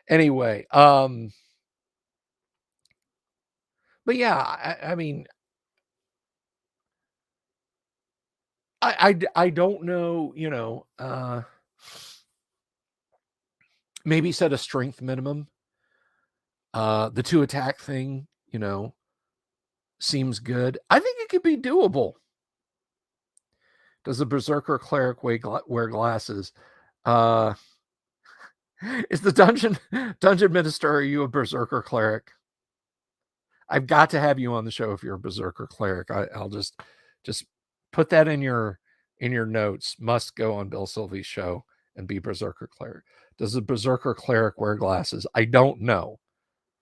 [SPEAKER 1] Anyway, but yeah, I mean, I don't know, maybe set a strength minimum. The 2 attack thing, seems good. I think it could be doable. Does a berserker cleric wear glasses? Is the dungeon minister, are you a berserker cleric? I've got to have you on the show if you're a berserker cleric. I'll just put that in your notes. Must go on Bill Sylvie's show and be berserker cleric. Does a berserker cleric wear glasses? I don't know.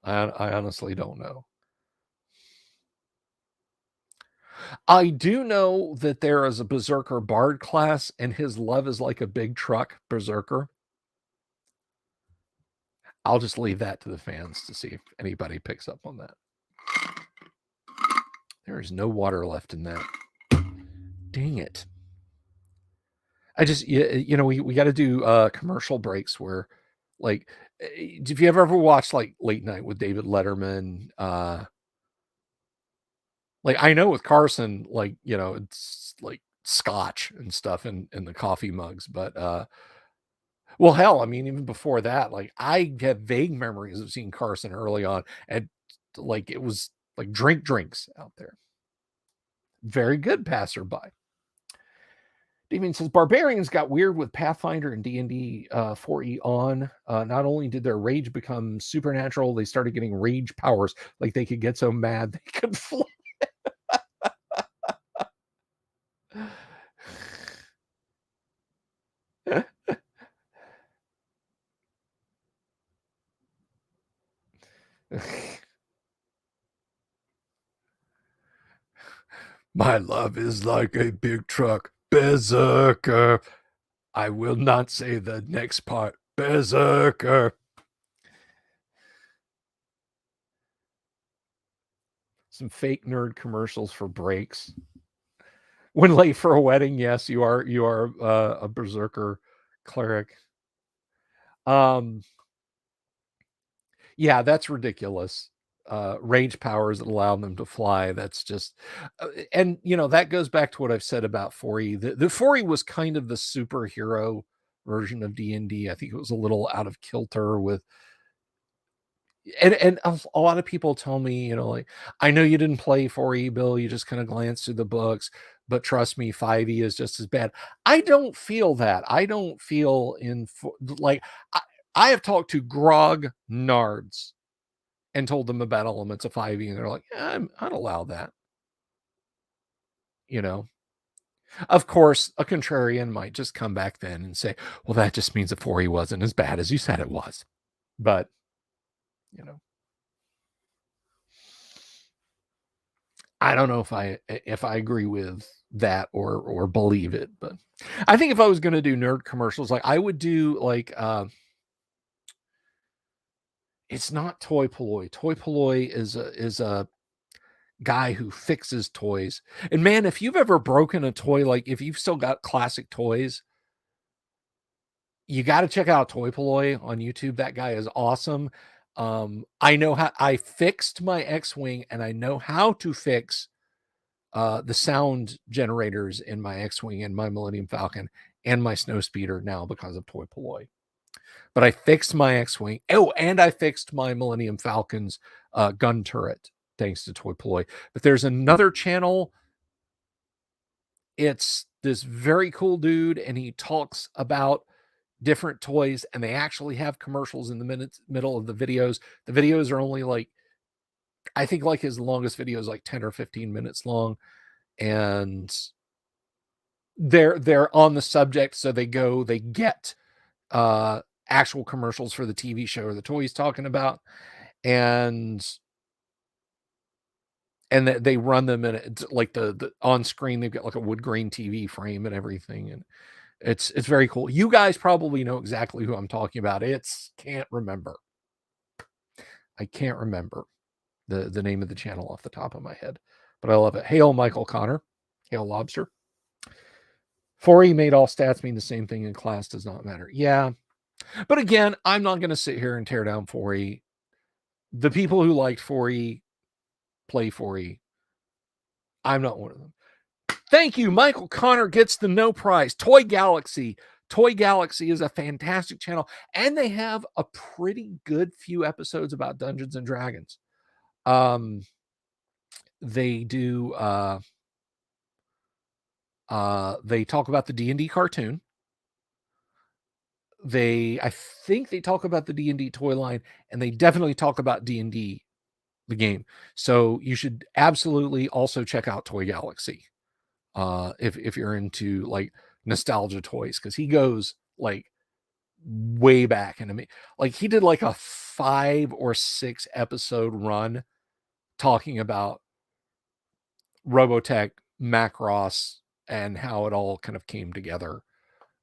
[SPEAKER 1] I honestly don't know. I do know that there is a berserker bard class, and his love is like a big truck berserker. I'll just leave that to the fans to see if anybody picks up on that. There is no water left in that. Dang it. I just, we got to do commercial breaks where, like, if you ever watched like Late Night with David Letterman, like I know with Carson, like, it's like scotch and stuff in the coffee mugs, but well, hell, I mean, even before that, like I have vague memories of seeing Carson early on, and like it was like drinks out there. Very good passerby. Damien says barbarians got weird with Pathfinder and D&D 4E on. Not only did their rage become supernatural, they started getting rage powers. Like they could get so mad they could fly. My love is like a big truck. Berserker. I will not say the next part. Berserker. Some fake nerd commercials for breaks. When late for a wedding, yes, you are a berserker cleric. Yeah, that's ridiculous. Rage powers that allow them to fly. That's just, and that goes back to what I've said about 4E. The 4E was kind of the superhero version of D&D. I think it was a little out of kilter with, and a lot of people tell me, like, I know you didn't play 4E, Bill. You just kind of glanced through the books, but trust me, 5E is just as bad. I don't feel that. I don't feel like I have talked to grog nards and told them about elements of 5e, and they're like, yeah, I'd allow that. Of course, a contrarian might just come back then and say, well, that just means that 4e wasn't as bad as you said it was. But, I don't know if I agree with that or believe it, but I think if I was going to do nerd commercials, like I would do like, it's not Toy Polloi. Toy Polloi is a guy who fixes toys. And man, if you've ever broken a toy, like if you've still got classic toys, you got to check out Toy Polloi on YouTube. That guy is awesome. I know how I fixed my X-Wing, and I know how to fix the sound generators in my X-Wing and my Millennium Falcon and my Snowspeeder now because of Toy Polloi. But I fixed my X-Wing. Oh, and I fixed my Millennium Falcon's gun turret thanks to Toy Polloi. But there's another channel. It's this very cool dude, and he talks about different toys, and they actually have commercials in the middle of the videos. The videos are only like, I think like his longest video is like 10 or 15 minutes long, and they're on the subject, so they get actual commercials for the TV show or the toy he's talking about, and that they run them in it's like the on screen they've got like a wood grain TV frame and everything, and it's very cool. You guys probably know exactly who I'm talking about. I can't remember the name of the channel off the top of my head, but I love it. Hail Michael Connor. Hail Lobster. 4E made all stats mean the same thing in class does not matter. Yeah. But again, I'm not going to sit here and tear down 4E. The people who liked 4E play 4E. I'm not one of them. Thank you. Michael Connor gets the no prize. Toy Galaxy. Toy Galaxy is a fantastic channel, and they have a pretty good few episodes about Dungeons and Dragons. They do they talk about the D&D cartoon. I think they talk about the D&D toy line, and they definitely talk about D&D the game. So you should absolutely also check out Toy Galaxy if you're into like nostalgia toys, because he goes like way back. And I mean, like he did like a 5 or 6 episode run talking about Robotech, Macross, and how it all kind of came together.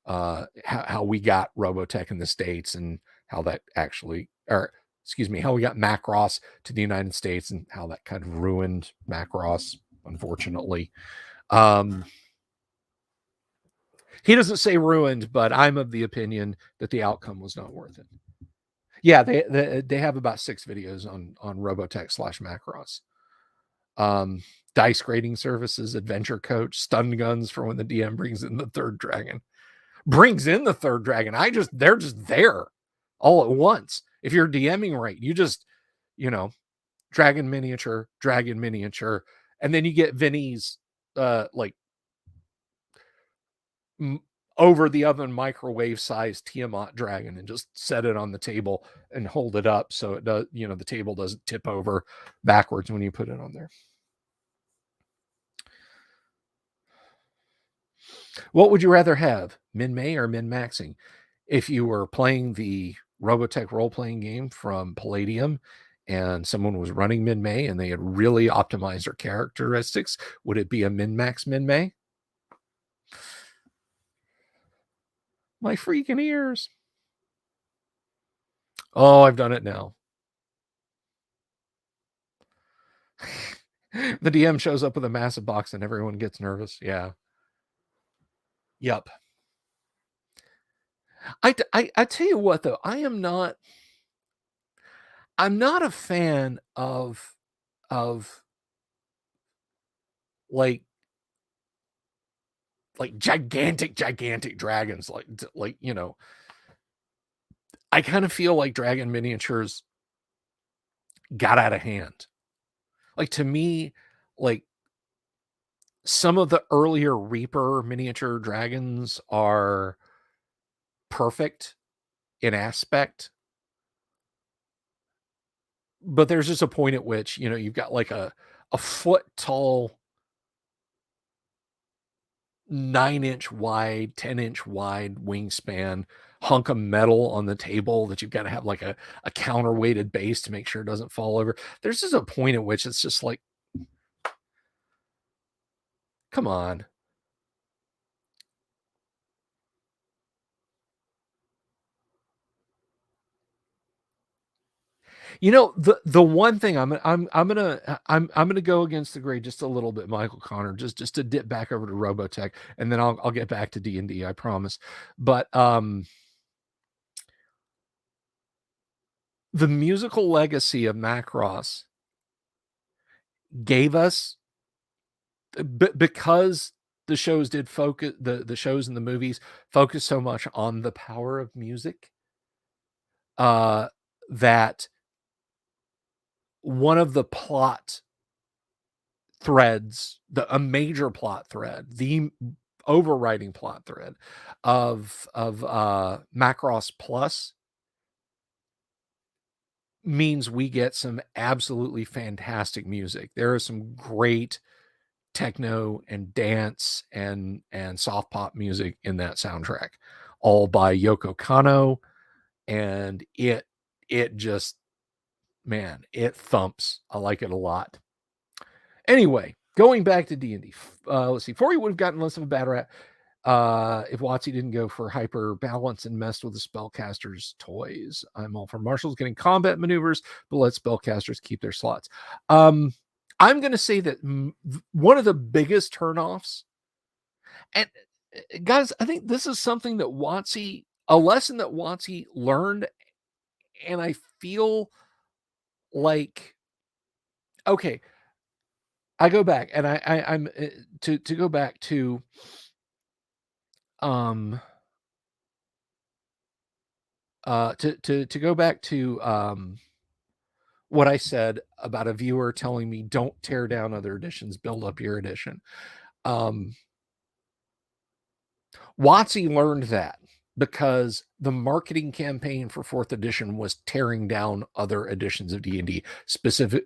[SPEAKER 1] How we got Robotech in the States, and how that actually, or excuse me, how we got Macross to the United States, and how that kind of ruined Macross, unfortunately. He doesn't say ruined, but I'm of the opinion that the outcome was not worth it. Yeah, they have about 6 videos on Robotech / Macross. Dice grading services, adventure coach, stun guns for when the DM brings in the third dragon. They're just there all at once. If you're DMing right, you just, dragon miniature, and then you get Vinny's like over the oven microwave sized Tiamat dragon, and just set it on the table and hold it up so it does, the table doesn't tip over backwards when you put it on there. What would you rather have, min-may or min-maxing? If you were playing the Robotech role-playing game from Palladium and someone was running min-may and they had really optimized their characteristics, would it be a min-max min-may? My freaking ears. Oh, I've done it now. The DM shows up with a massive box and everyone gets nervous. Yeah. Yep. I tell you what, though, I'm not a fan of like gigantic dragons. I kind of feel like dragon miniatures got out of hand. Like, to me, like some of the earlier Reaper miniature dragons are perfect in aspect, but there's just a point at which, you've got like a foot tall, 9-inch wide, 10-inch wide wingspan hunk of metal on the table that you've got to have like a counterweighted base to make sure it doesn't fall over. There's just a point at which it's just like, come on. The one thing I'm gonna go against the grain just a little bit, Michael Connor, just to dip back over to Robotech, and then I'll get back to D&D, I promise. But the musical legacy of Macross gave us, because the shows did focus, the shows and the movies focus so much on the power of music, that one of the plot threads, a major plot thread, the overriding plot thread of Macross Plus, means we get some absolutely fantastic music. There is some great techno and dance and soft pop music in that soundtrack, all by Yoko Kanno, and it just, man, it thumps. I like it a lot. Anyway, going back to D&D, let's see. 4E would have gotten less of a bad rap if WotC didn't go for hyper balance and messed with the spellcasters' toys. I'm all for marshals getting combat maneuvers, but let spellcasters keep their slots. I'm going to say that one of the biggest turnoffs, and guys, I think this is something that WotC, a lesson that WotC learned, and I feel like, okay, I go back and I'm to go back to to go back to what I said about a viewer telling me don't tear down other editions, build up your edition. WotC learned that because the marketing campaign for 4th edition was tearing down other editions of D&D.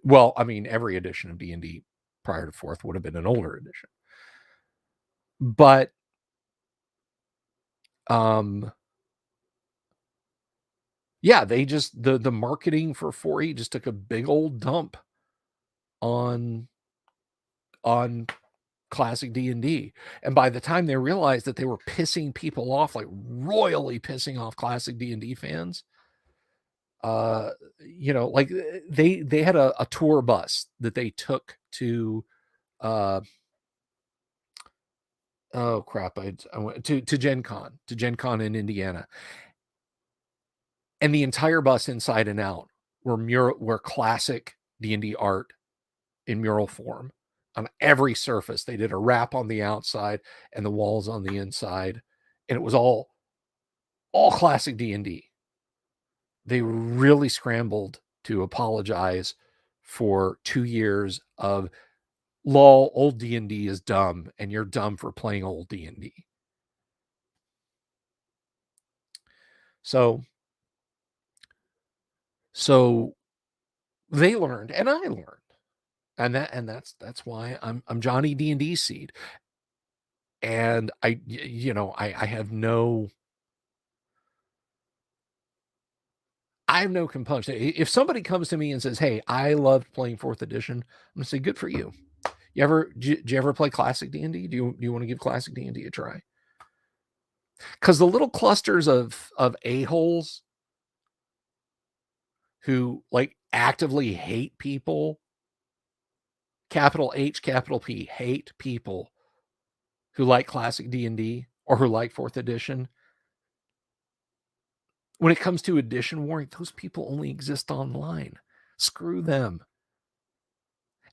[SPEAKER 1] Well, I mean, every edition of D&D prior to 4th would have been an older edition. But yeah, they just, the marketing for 4E just took a big old dump on classic D&D. And by the time they realized that they were pissing people off, like royally pissing off classic D&D fans, like they had a tour bus that they took to oh crap, I went to Gen Con in Indiana. And the entire bus inside and out were classic D&D art in mural form on every surface. They did a wrap on the outside and the walls on the inside, and it was all classic D&D. They really scrambled to apologize for 2 years of lol, old D&D is dumb, and you're dumb for playing old D&D. So they learned, and I learned, and that's why I'm Johnny D&D seed, and I have no compunction. If somebody comes to me and says, "Hey, I loved playing 4th edition," I'm gonna say, "Good for you." Did you ever play classic D&D? Do you want to give classic D&D a try? Because the little clusters of a-holes who like actively hate people, capital H, capital P, hate people who like classic D&D or who like 4th edition, when it comes to edition warring, those people only exist online. Screw them.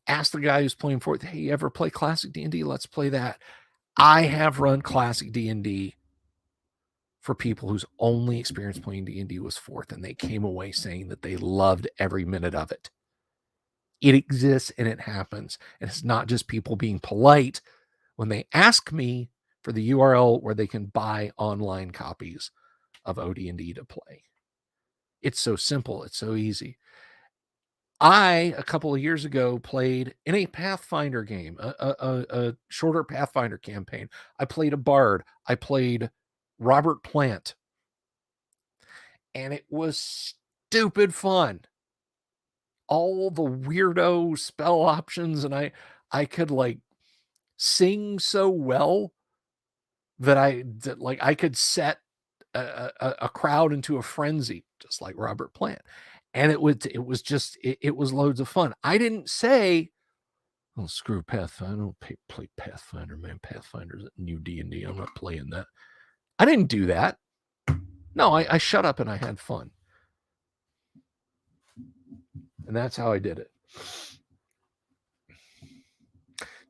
[SPEAKER 1] Ask the guy who's playing 4th, hey, you ever play classic D&D? Let's play that. I have run classic D&D for people whose only experience playing D&D was 4th, and they came away saying that they loved every minute of it. It exists and it happens. And it's not just people being polite when they ask me for the URL where they can buy online copies of OD&D to play. It's so simple. It's so easy. I, a couple of years ago, played in a Pathfinder game, a shorter Pathfinder campaign. I played a bard. I played Robert Plant. And it was stupid fun. All the weirdo spell options, and I could like sing so well that I could set a crowd into a frenzy, just like Robert Plant. And it was loads of fun. I didn't say, oh, screw Pathfinder. I don't play Pathfinder, man. Pathfinder's a new D&D. I'm not playing that. I didn't do that. No, I shut up and I had fun. And that's how I did it.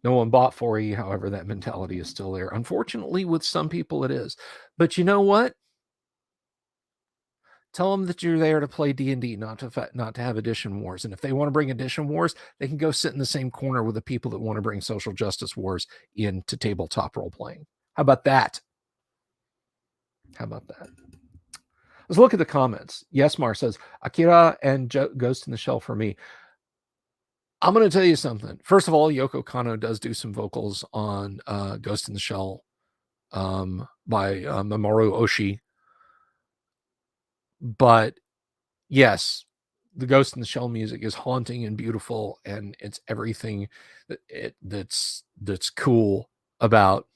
[SPEAKER 1] No one bought 4E, however, that mentality is still there. Unfortunately, with some people it is. But you know what? Tell them that you're there to play D&D, not to have edition wars. And if they want to bring edition wars, they can go sit in the same corner with the people that want to bring social justice wars into tabletop role playing. How about that? Let's look at the comments. Yes, Mar says Akira and Ghost in the Shell for me. I'm going to tell you something. First of all, Yoko Kanno does do some vocals on Ghost in the Shell by Mamoru Oshii. But yes, the Ghost in the Shell music is haunting and beautiful, and it's everything that's cool about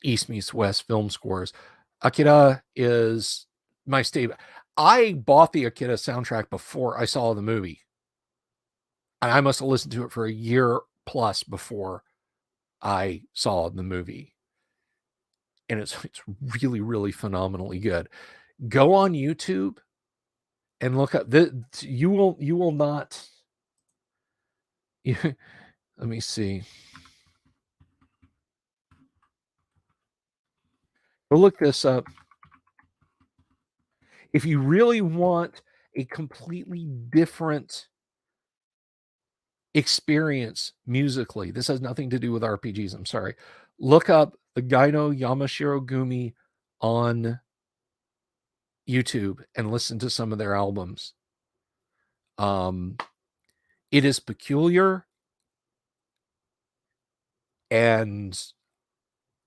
[SPEAKER 1] East meets West film scores. Akira is my staple. I bought the Akira soundtrack before I saw the movie. And I must have listened to it for a year plus before I saw the movie. And it's really, really phenomenally good. Go on YouTube and look up you will not let me see. Go look this up. If you really want a completely different experience musically, this has nothing to do with RPGs, I'm sorry. Look up the Gaino Yamashiro Gumi on YouTube and listen to some of their albums. It is peculiar, and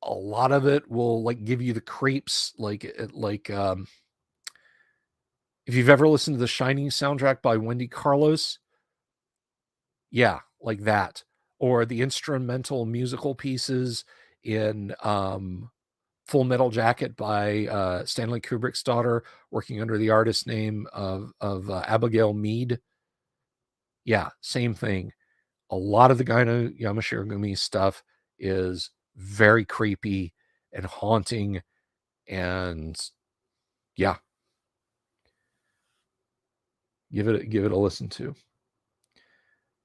[SPEAKER 1] a lot of it will like give you the creeps, like if you've ever listened to the Shining soundtrack by Wendy Carlos, yeah, like that, or the instrumental musical pieces in Full Metal Jacket by Stanley Kubrick's daughter, working under the artist name of Abigail Mead. Yeah, same thing. A lot of the Gaino Yamashiro Gumi stuff is very creepy and haunting, and yeah, give it a listen to.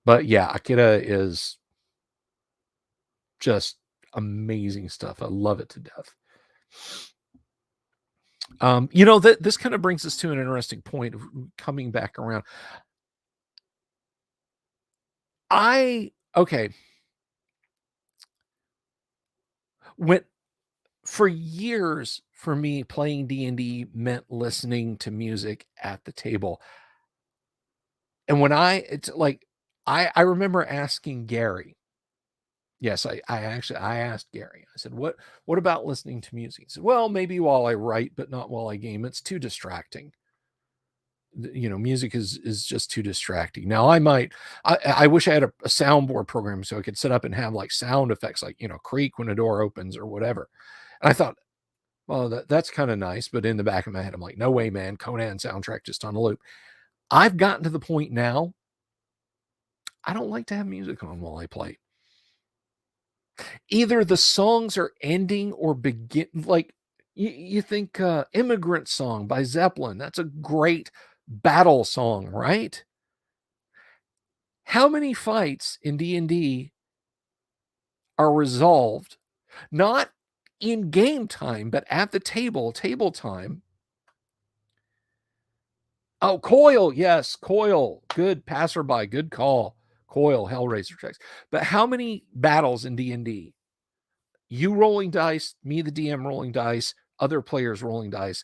[SPEAKER 1] But yeah, Akira is just amazing stuff. I love it to death. This kind of brings us to an interesting point of coming back around. When for years, for me, playing D&D meant listening to music at the table. And when I remember asking Gary. Yes, I asked Gary. I said, "What about listening to music?" He said, "Well, maybe while I write, but not while I game. It's too distracting. Music is just too distracting." Now, I wish I had a soundboard program so I could set up and have like sound effects, like, creak when a door opens or whatever. And I thought, well, that's kind of nice. But in the back of my head, I'm like, no way, man. Conan soundtrack just on a loop. I've gotten to the point now, I don't like to have music on while I play. Either the songs are ending or begin. Like you think Immigrant Song by Zeppelin, that's a great battle song, right? How many fights in D&D are resolved not in game time, but at the table time? Oh, Coil, yes, Coil, good passerby, good call. Coil, Hellraiser checks. But how many battles in D&D? You rolling dice, me, the DM, rolling dice, other players rolling dice,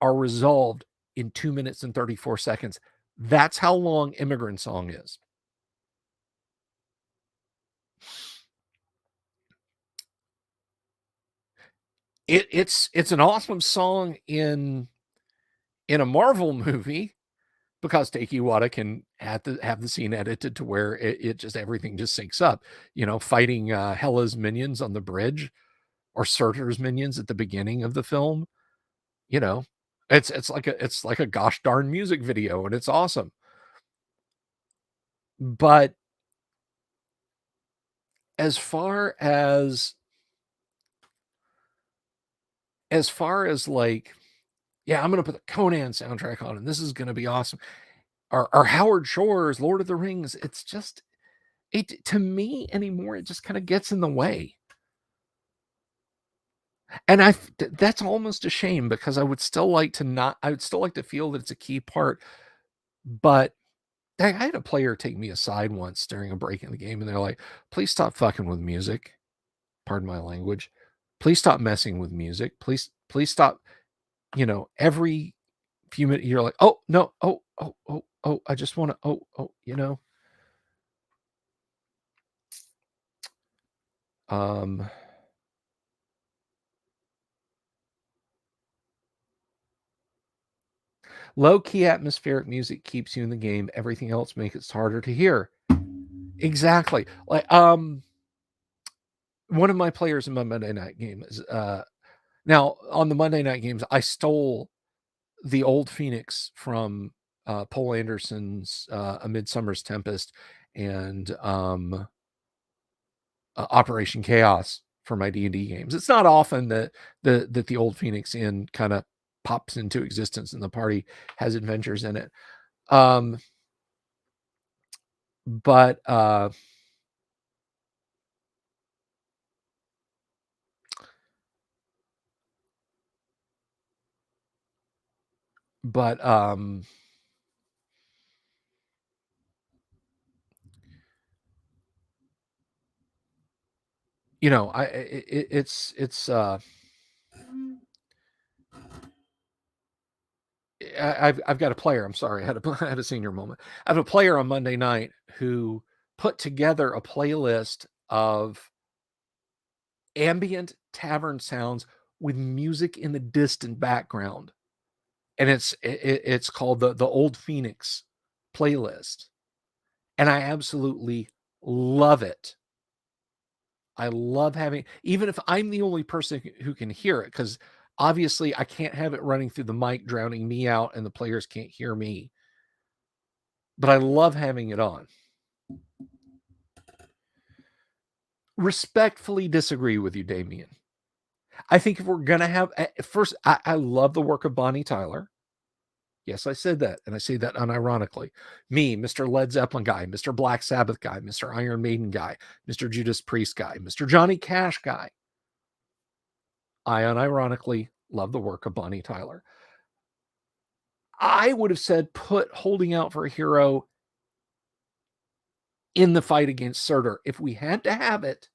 [SPEAKER 1] are resolved in 2 minutes and 34 seconds. That's how long Immigrant Song is. It's an awesome song in a Marvel movie, because Taiki Iwata can have the scene edited to where it just everything just syncs up. Fighting Hela's minions on the bridge, or Surtur's minions at the beginning of the film. It's like a gosh darn music video, and it's awesome. But as far as like, yeah, I'm gonna put the Conan soundtrack on, and this is gonna be awesome. Or Howard Shore's Lord of the Rings. It's just, to me anymore, it just kind of gets in the way. And that's almost a shame, because I would still like to feel that it's a key part. But I had a player take me aside once during a break in the game, and they're like, "Please stop fucking with music. Pardon my language. Please stop messing with music. Please stop." you know, every few minutes you're like, oh no, I just want to, you know. Low-key atmospheric music keeps you in the game. Everything else makes it harder to hear. Exactly. Like, one of my players in my Monday night game is, now on the Monday night games, I stole the old Phoenix from Paul Anderson's A Midsummer's Tempest and Operation Chaos for my D&D games. It's not often that the old Phoenix Inn kind of pops into existence and the party has adventures in it. But you know, I've got a player. I'm sorry, I had I had a senior moment. I have a player on Monday night who put together a playlist of ambient tavern sounds with music in the distant background, and it's called the Old Phoenix playlist, and I absolutely love it. I love having, even if I'm the only person who can hear it, because obviously I can't have it running through the mic, drowning me out, and the players can't hear me. But I love having it on. Respectfully disagree with you, Damien. I think if we're gonna have, first, I love the work of Bonnie Tyler. Yes, I said that, and I say that unironically. Me, Mr. Led Zeppelin guy, Mr. Black Sabbath guy, Mr. Iron Maiden guy, Mr. Judas Priest guy, Mr. Johnny Cash guy. I unironically love the work of Bonnie Tyler. I would have said put Holding Out for a Hero in the fight against Surtur. If we had to have it,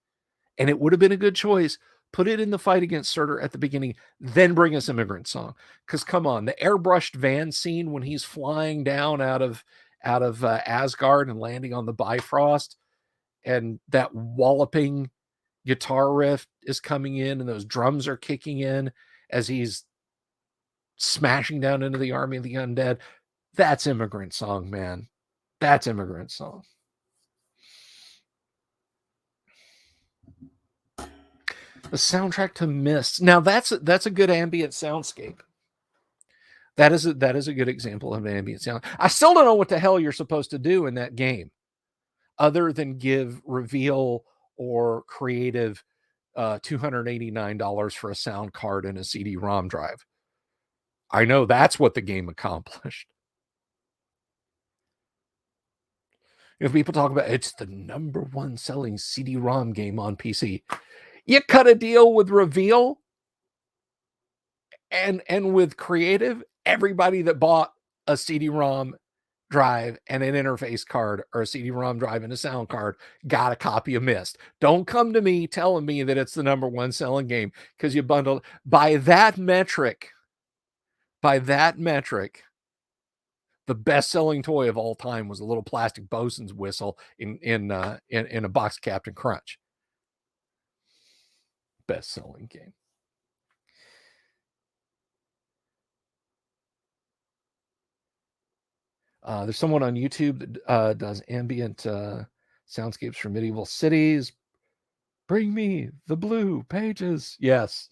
[SPEAKER 1] and it would have been a good choice, put it in the fight against Surtur at the beginning, then bring us Immigrant Song. Because come on, the airbrushed van scene when he's flying down out of Asgard and landing on the Bifrost, and that walloping guitar riff is coming in, and those drums are kicking in as he's smashing down into the army of the undead. That's Immigrant Song, man. That's Immigrant Song. The soundtrack to Mist. Now that's a good ambient soundscape. That is a good example of an ambient sound. I still don't know what the hell you're supposed to do in that game, other than give Reveal or Creative $289 for a sound card and a CD-ROM drive. I know that's what the game accomplished. If people talk about it's the number one selling CD-ROM game on PC, you cut a deal with Reveal and with Creative, everybody that bought a CD-ROM drive and an interface card, or a CD-ROM drive and a sound card, got a copy of Myst. Don't come to me telling me that it's the number one selling game because you bundled. By that metric, the best-selling toy of all time was a little plastic bosun's whistle in a box of Captain Crunch. Best-selling game. There's someone on YouTube that does ambient soundscapes for medieval cities. Bring me the blue pages. Yes.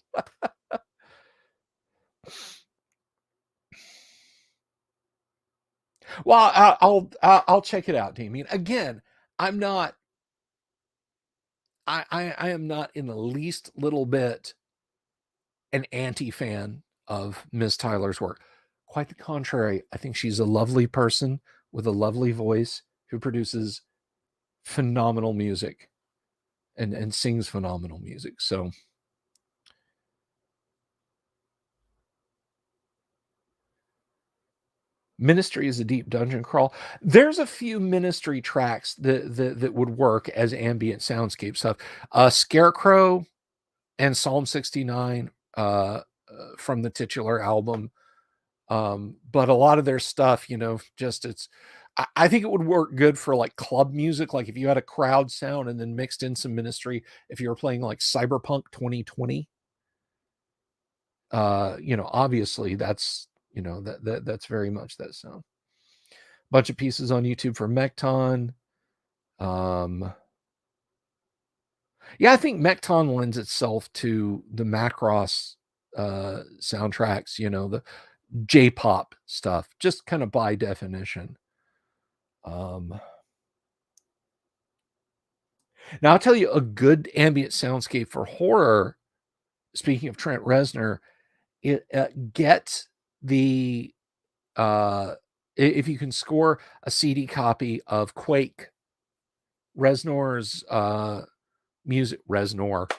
[SPEAKER 1] Well, I'll check it out, Damien. Again, I am not in the least little bit an anti-fan of Ms. Tyler's work. Quite the contrary. I think she's a lovely person with a lovely voice who produces phenomenal music and sings phenomenal music. So Ministry is a deep dungeon crawl. There's a few Ministry tracks that would work as ambient soundscape stuff. Scarecrow and Psalm 69 from the titular album. But a lot of their stuff, just I think it would work good for like club music. Like if you had a crowd sound and then mixed in some Ministry, if you were playing like Cyberpunk 2020, obviously that's, that's very much that sound. Bunch of pieces on YouTube for Mekton. Yeah, I think Mekton lends itself to the Macross soundtracks, the J-pop stuff, just kind of by definition. Now I'll tell you a good ambient soundscape for horror. Speaking of Trent Reznor, get the if you can score a CD copy of Quake, Reznor's music. Reznor,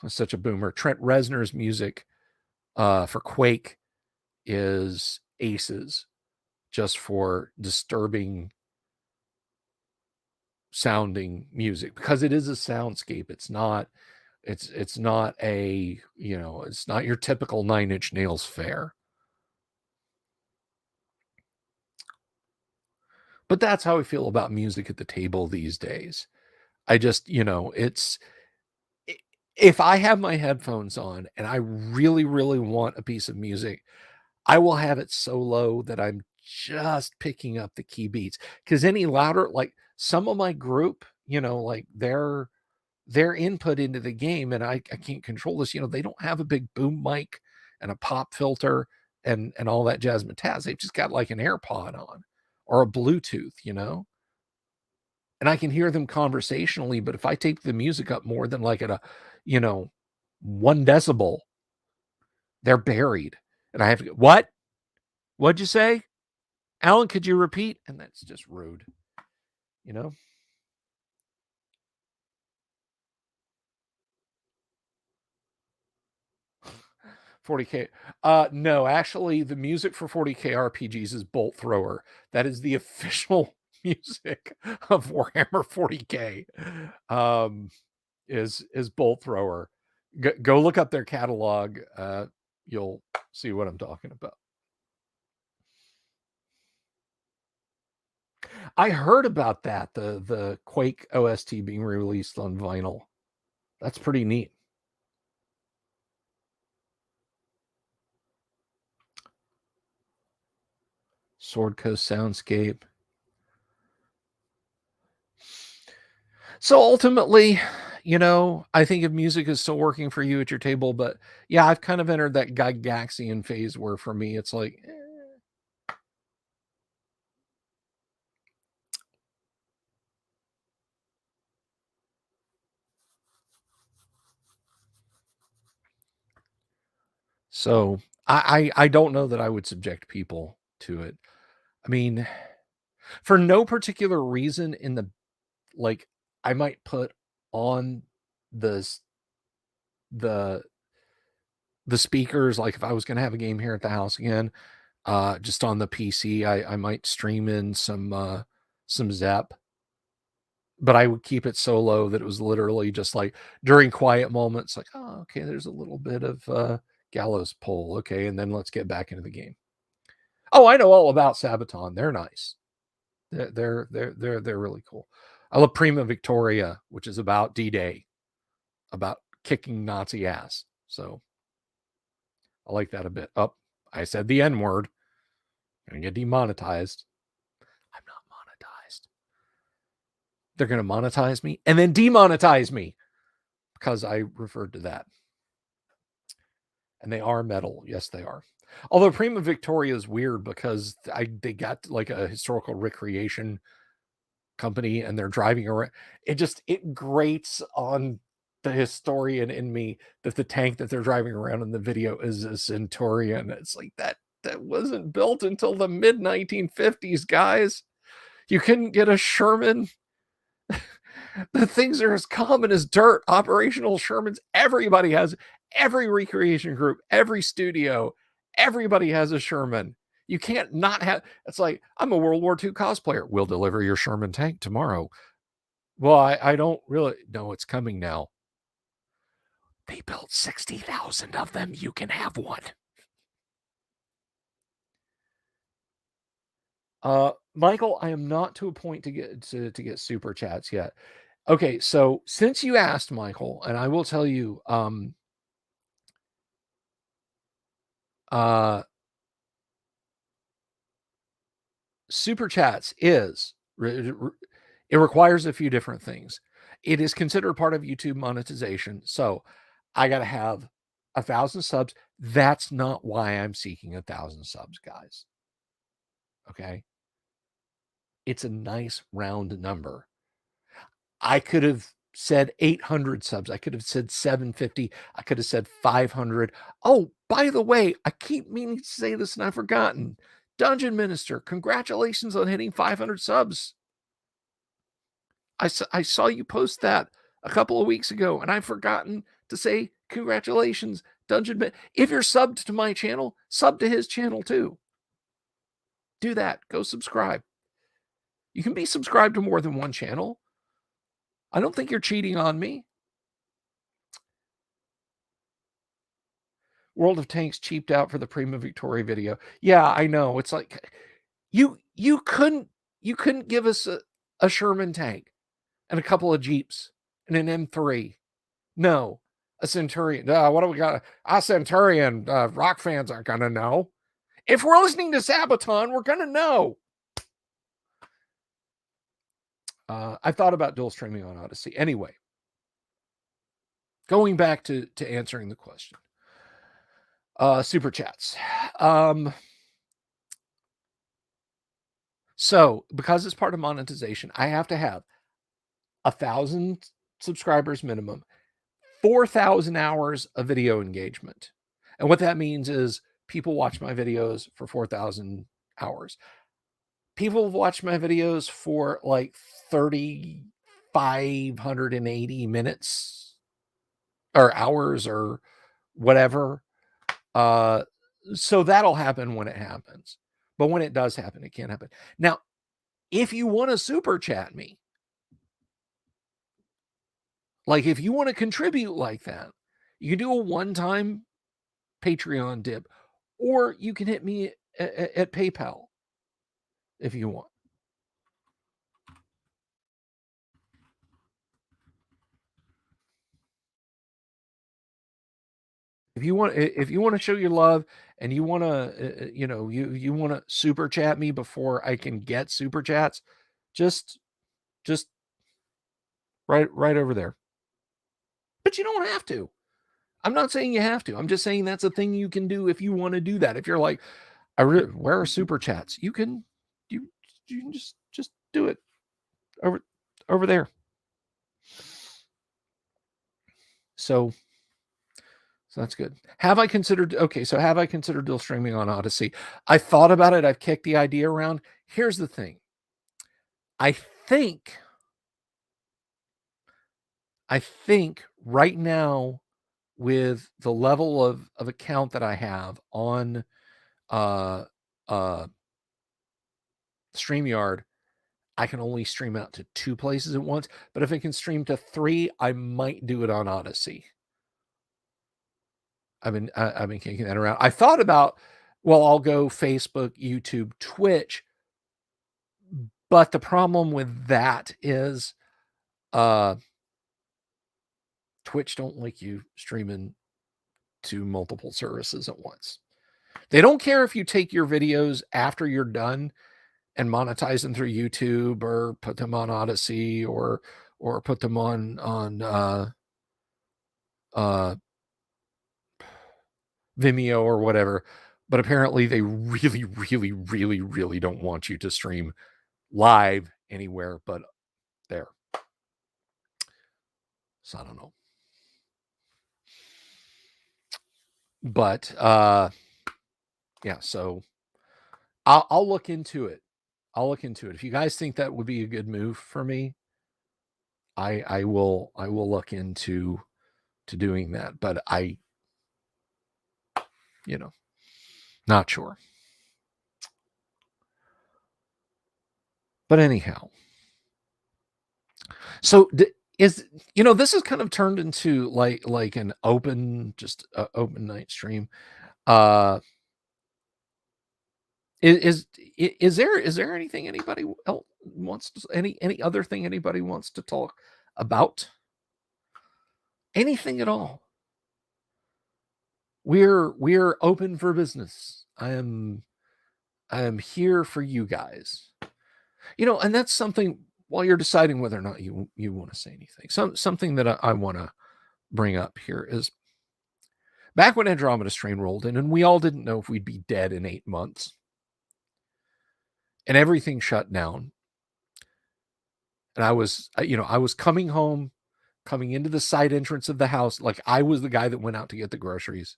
[SPEAKER 1] such a boomer. Trent Reznor's music for Quake is aces, just for disturbing sounding music, because it is a soundscape. It's not a, it's not your typical Nine Inch Nails fare. But that's how I feel about music at the table these days. I just, if I have my headphones on and I really, really want a piece of music, I will have it so low that I'm just picking up the key beats. Because any louder, like some of my group, like their input into the game, and I can't control this, they don't have a big boom mic and a pop filter and all that jazzmatazz. They've just got like an AirPod on or a Bluetooth, and I can hear them conversationally, but if I take the music up more than like at a, 1 decibel, they're buried. And I have to go, what'd you say? Alan, could you repeat? And that's just rude, 40K. No, actually, the music for 40K RPGs is Bolt Thrower. That is the official music of Warhammer 40K. Is Bolt Thrower. Go look up their catalog. You'll see what I'm talking about. I heard about that, the Quake OST being released on vinyl. That's pretty neat. Sword Coast Soundscape. So ultimately, I think if music is still working for you at your table, but yeah, I've kind of entered that Gygaxian phase where for me, it's like, So I don't know that I would subject people to it. I mean, for no particular reason in the, like, I might put on the the speakers, like if I was going to have a game here at the house again, just on the PC, I might stream in some Zep, but I would keep it so low that it was literally just like during quiet moments, like, oh, okay, there's a little bit of Gallows Pole, okay, and then let's get back into the game. Oh, I know all about Sabaton. They're nice. They're really cool. I love Prima Victoria, which is about D-Day, about kicking Nazi ass. So I like that a bit. Oh, I said the N word. I'm gonna get demonetized. I'm not monetized. They're gonna monetize me and then demonetize me because I referred to that. And they are metal. Yes, they are. Although Prima Victoria is weird because they got like a historical recreation company and they're driving around. It grates on the historian in me that the tank that they're driving around in the video is a Centurion. It's like that wasn't built until the mid 1950s, guys. You couldn't get a Sherman. The things are as common as dirt. Operational Shermans. Everybody has, every recreation group, every studio, everybody has a Sherman. You can't not have. It's like, I'm a World War II cosplayer. We'll deliver your Sherman tank tomorrow. Well, I don't really know it's coming now. They built 60,000 of them. You can have one. Michael, I am not to a point to get super chats yet. Okay, so since you asked, Michael, and I will tell you, super chats it requires a few different things. It is considered part of YouTube monetization. So I got to have 1,000 subs. That's not why I'm seeking 1,000 subs, guys. Okay. It's a nice round number. I could have said 800 subs. I could have said 750. I could have said 500. Oh, by the way, I keep meaning to say this and I've forgotten. Dungeon Minister, congratulations on hitting 500 subs. I saw you post that a couple of weeks ago, and I've forgotten to say congratulations, Dungeon. If you're subbed to my channel, sub to his channel too. Do that. Go subscribe. You can be subscribed to more than one channel. I don't think you're cheating on me. World of Tanks cheaped out for the Prima Victoria video. Yeah, I know. It's like you couldn't give us a Sherman tank and a couple of Jeeps and an M3. No, a Centurion. What do we got? A Centurion. Rock fans aren't going to know. If we're listening to Sabaton, we're going to know. I thought about dual streaming on Odyssey. Anyway, going back to answering the question. Super chats. So because it's part of monetization, I have to have 1,000 subscribers minimum, 4,000 hours of video engagement. And what that means is people watch my videos for 4,000 hours. People watch my videos for like 3,580 minutes or hours or whatever. So that'll happen when it happens. But when it does happen, it can't happen. Now, if you want to super chat me, like if you want to contribute like that, you can do a one-time Patreon dip, or you can hit me at PayPal if you want. If you want to show your love and you want to, you want to super chat me before I can get super chats, just right over there. But you don't have to. I'm not saying you have to. I'm just saying that's a thing you can do if you want to do that. If you're like, where are super chats? You can just do it over there. So that's good. Have I considered dual streaming on Odyssey? I thought about it. I've kicked the idea around. Here's the thing. I think right now, with the level of account that I have on StreamYard, I can only stream out to 2 places at once. But if I can stream to 3, I might do it on Odyssey. I've been kicking that around. I thought about, well, I'll go Facebook, YouTube, Twitch. But the problem with that is Twitch don't like you streaming to multiple services at once. They don't care if you take your videos after you're done and monetize them through YouTube or put them on Odyssey or put them on Vimeo or whatever. But apparently they really, really, really, really don't want you to stream live anywhere but there. So I don't know. But yeah, so I'll look into it. If you guys think that would be a good move for me, I will look into doing that. But not sure. But anyhow, so is, this has kind of turned into like an open, just open night stream. Is there anything anybody else wants to, any other thing anybody wants to talk about? Anything at all? We're open for business. I am here for you guys. And that's something, while you're deciding whether or not you want to say anything. Something that I want to bring up here is, back when Andromeda Strain rolled in, and we all didn't know if we'd be dead in 8 months, and everything shut down. And I was coming home, coming into the side entrance of the house. Like, I was the guy that went out to get the groceries.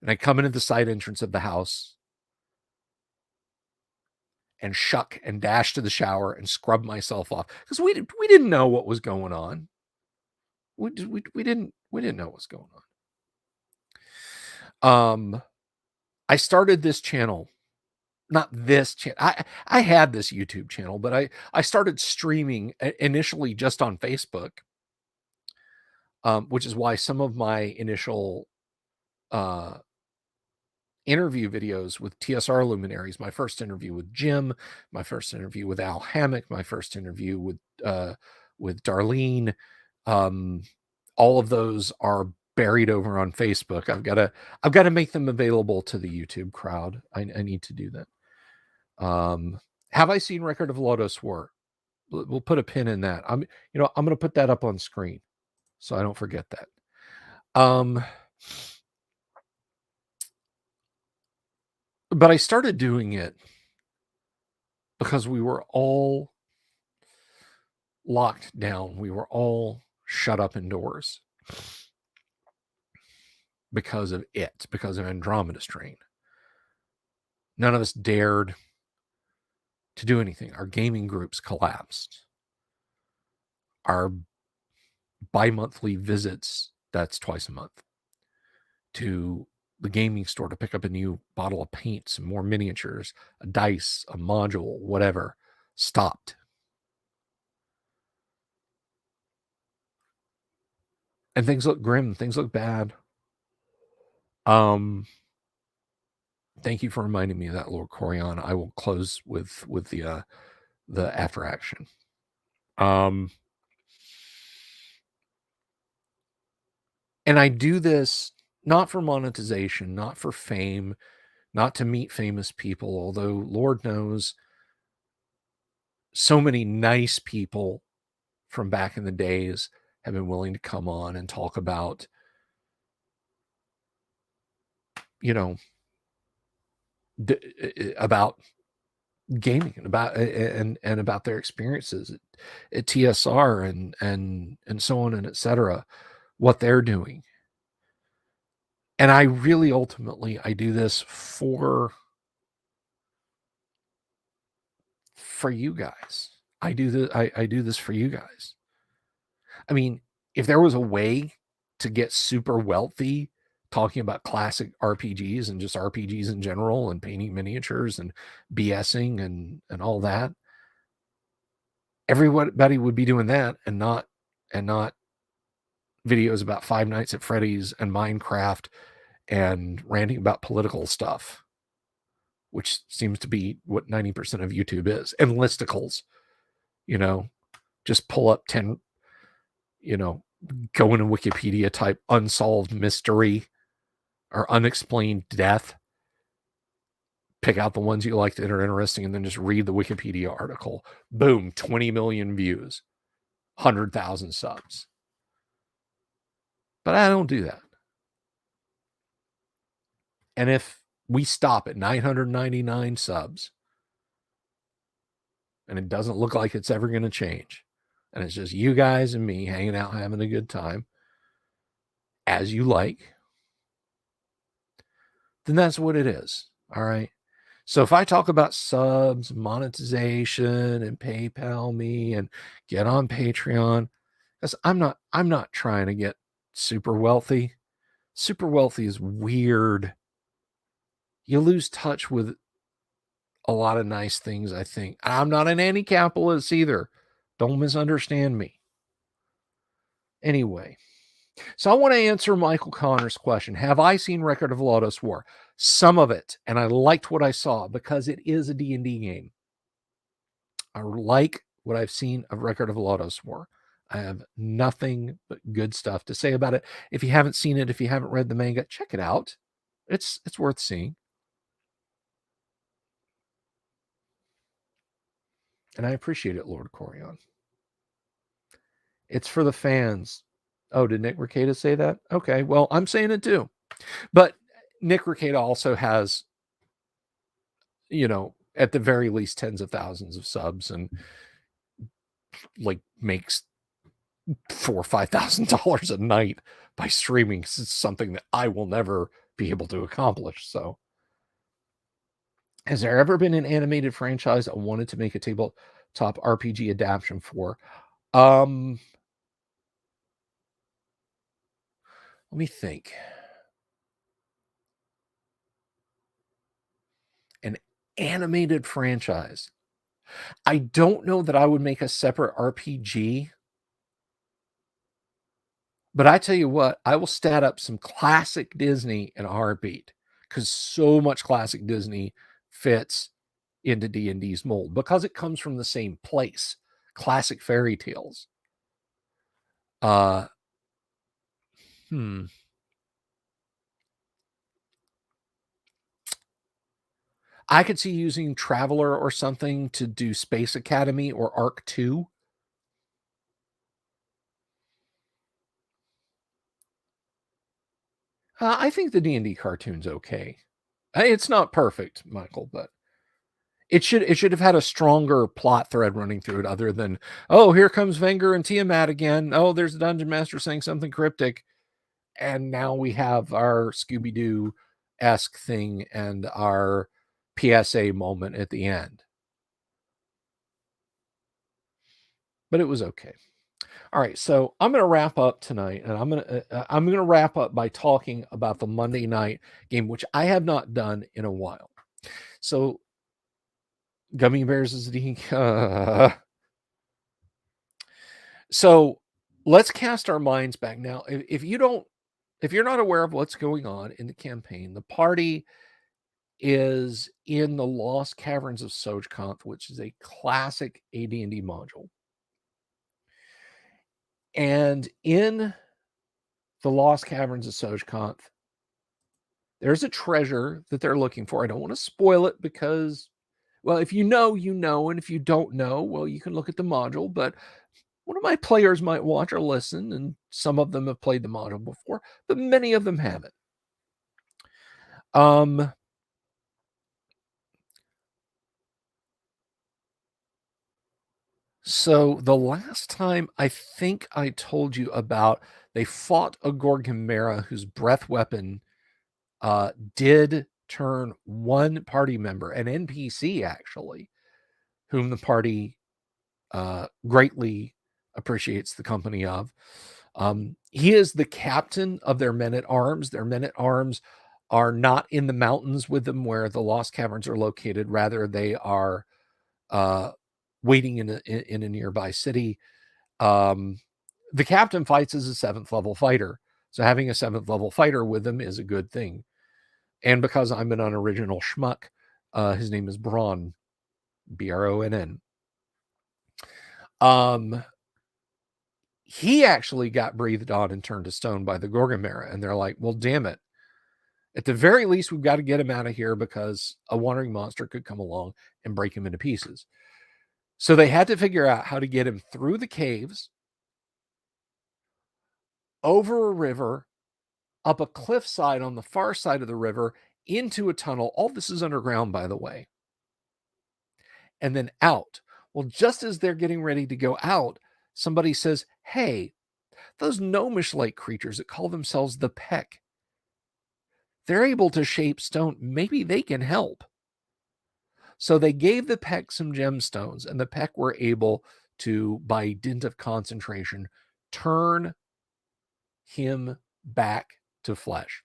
[SPEAKER 1] And I come into the side entrance of the house and shuck and dash to the shower and scrub myself off, because we didn't know what was going on. We didn't know what was going on. I started this channel, not this channel. I had this YouTube channel, but I started streaming initially just on Facebook, which is why some of my initial interview videos with TSR luminaries, my first interview with Jim, my first interview with Al Hammock, my first interview with Darlene, all of those are buried over on Facebook. I've got to make them available to the YouTube crowd. I need to do that. Have I seen Record of Lodos War? We'll put a pin in that. I'm going to put that up on screen so I don't forget that. But I started doing it because we were all locked down. We were all shut up indoors because of Andromeda Strain. None of us dared to do anything. Our gaming groups collapsed. Our bi-monthly visits, that's twice a month, to the gaming store to pick up a new bottle of paint, some more miniatures, a dice, a module, whatever, stopped. And things look grim. Things look bad. Thank you for reminding me of that, Lord Corian. I will close with the after action. And I do this not for monetization, not for fame, not to meet famous people, although Lord knows so many nice people from back in the days have been willing to come on and talk about, about gaming and about their experiences at TSR and so on and etc., what they're doing. And I really ultimately, I do this for you guys. I do this for you guys. I mean, if there was a way to get super wealthy talking about classic RPGs and just RPGs in general and painting miniatures and BSing and all that, everybody would be doing that and not videos about Five Nights at Freddy's and Minecraft and ranting about political stuff, which seems to be what 90% of YouTube is, and listicles. Just pull up 10, go into Wikipedia, type unsolved mystery or unexplained death, pick out the ones you like that are interesting, and then just read the Wikipedia article. Boom, 20 million views, 100,000 subs. But I don't do that. And if we stop at 999 subs, and it doesn't look like it's ever going to change, and it's just you guys and me hanging out, having a good time, as you like, then that's what it is. All right. So if I talk about subs, monetization, and PayPal me and get on Patreon, because I'm not trying to get super wealthy. Super wealthy is weird. You lose touch with a lot of nice things, I think. I'm not an anti-capitalist either. Don't misunderstand me. Anyway, so I want to answer Michael Connor's question. Have I seen Record of Lodoss War? Some of it, and I liked what I saw because it is a D&D game. I like what I've seen of Record of Lodoss War. I have nothing but good stuff to say about it. If you haven't seen it, if you haven't read the manga, check it out. It's worth seeing. And I appreciate it, Lord Corion. It's for the fans. Oh, did Nick Rekieta say that? Okay, well, I'm saying it too. But Nick Rekieta also has, at the very least tens of thousands of subs and like makes $4,000 or $5,000 a night by streaming. It's something that I will never be able to accomplish. So, has there ever been an animated franchise I wanted to make a tabletop RPG adaptation for? Let me think. An animated franchise. I don't know that I would make a separate RPG, but I tell you what, I will stat up some classic Disney in a heartbeat because so much classic Disney fits into D&D's mold because it comes from the same place. Classic fairy tales. I could see using Traveler or something to do Space Academy or Arc 2. I think the D&D cartoon's okay. It's not perfect, Michael, but it should have had a stronger plot thread running through it other than, oh, here comes Wenger and Tiamat again. Oh, there's a dungeon master saying something cryptic. And now we have our Scooby-Doo-esque thing and our PSA moment at the end. But it was okay. All right, so I'm going to wrap up tonight, and I'm going to wrap up by talking about the Monday night game, which I have not done in a while. So, Gummy Bears is the so let's cast our minds back now. If you're not aware of what's going on in the campaign, the party is in the Lost Caverns of Sojkonth, which is a classic AD&D module. And in the Lost Caverns of Sojkonth, there's a treasure that they're looking for. I don't want to spoil it because, well, if you know, you know. And if you don't know, well, you can look at the module. But one of my players might watch or listen, and some of them have played the module before, but many of them haven't. So the last time I think I told you about, they fought a Gorgonmera whose breath weapon did turn one party member, an NPC actually, whom the party greatly appreciates the company of. He is the captain of their men-at-arms. Their men-at-arms are not in the mountains with them where the Lost Caverns are located. Rather, they are waiting in a nearby city. The captain fights as a 7th level fighter. So having a 7th level fighter with them is a good thing. And because I'm an unoriginal schmuck, his name is Bronn, Bronn. He actually got breathed on and turned to stone by the Gorgonmera. And they're like, well, damn it. At the very least, we've got to get him out of here because a wandering monster could come along and break him into pieces. So they had to figure out how to get him through the caves, over a river, up a cliffside on the far side of the river, into a tunnel. All this is underground, by the way. And then out. Well, just as they're getting ready to go out, somebody says, hey, those gnomish-like creatures that call themselves the Peck, they're able to shape stone. Maybe they can help. So they gave the Peck some gemstones, and the Peck were able to, by dint of concentration, turn him back to flesh.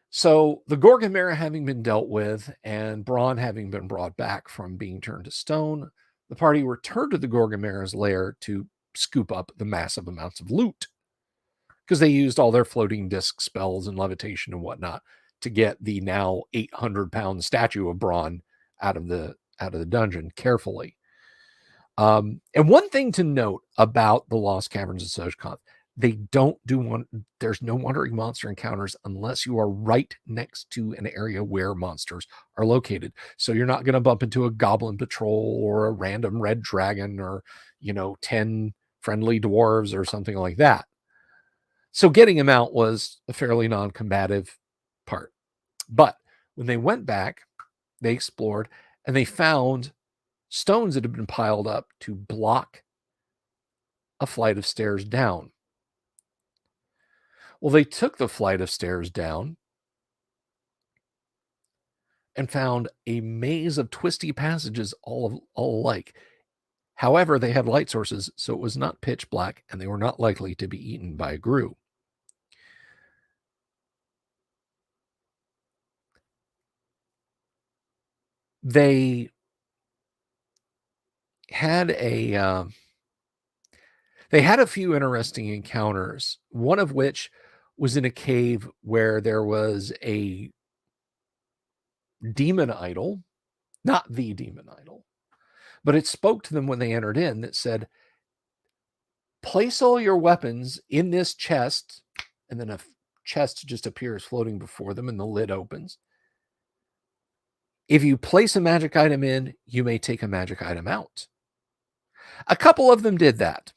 [SPEAKER 1] So the Gorgonmera having been dealt with, and Bronn having been brought back from being turned to stone, The party returned to the Gorgamera's lair to scoop up the massive amounts of loot, because they used all their floating disc spells and levitation and whatnot to get the now 800-pound statue of Braun out of the dungeon carefully. And one thing to note about the Lost Caverns of Sojkoth, they don't do there's no wandering monster encounters unless you are right next to an area where monsters are located. So you're not going to bump into a goblin patrol or a random red dragon or, 10 friendly dwarves or something like that. So getting him out was a fairly non-combative part. But when they went back, they explored and they found stones that had been piled up to block a flight of stairs down. Well, they took the flight of stairs down and found a maze of twisty passages all alike. However, they had light sources, so it was not pitch black, and they were not likely to be eaten by a grue. They had a few interesting encounters, one of which was in a cave where there was a demon idol, not the demon idol, but it spoke to them when they entered in that said, place all your weapons in this chest, and then a chest just appears floating before them and the lid opens. If you place a magic item in, you may take a magic item out. A couple of them did that.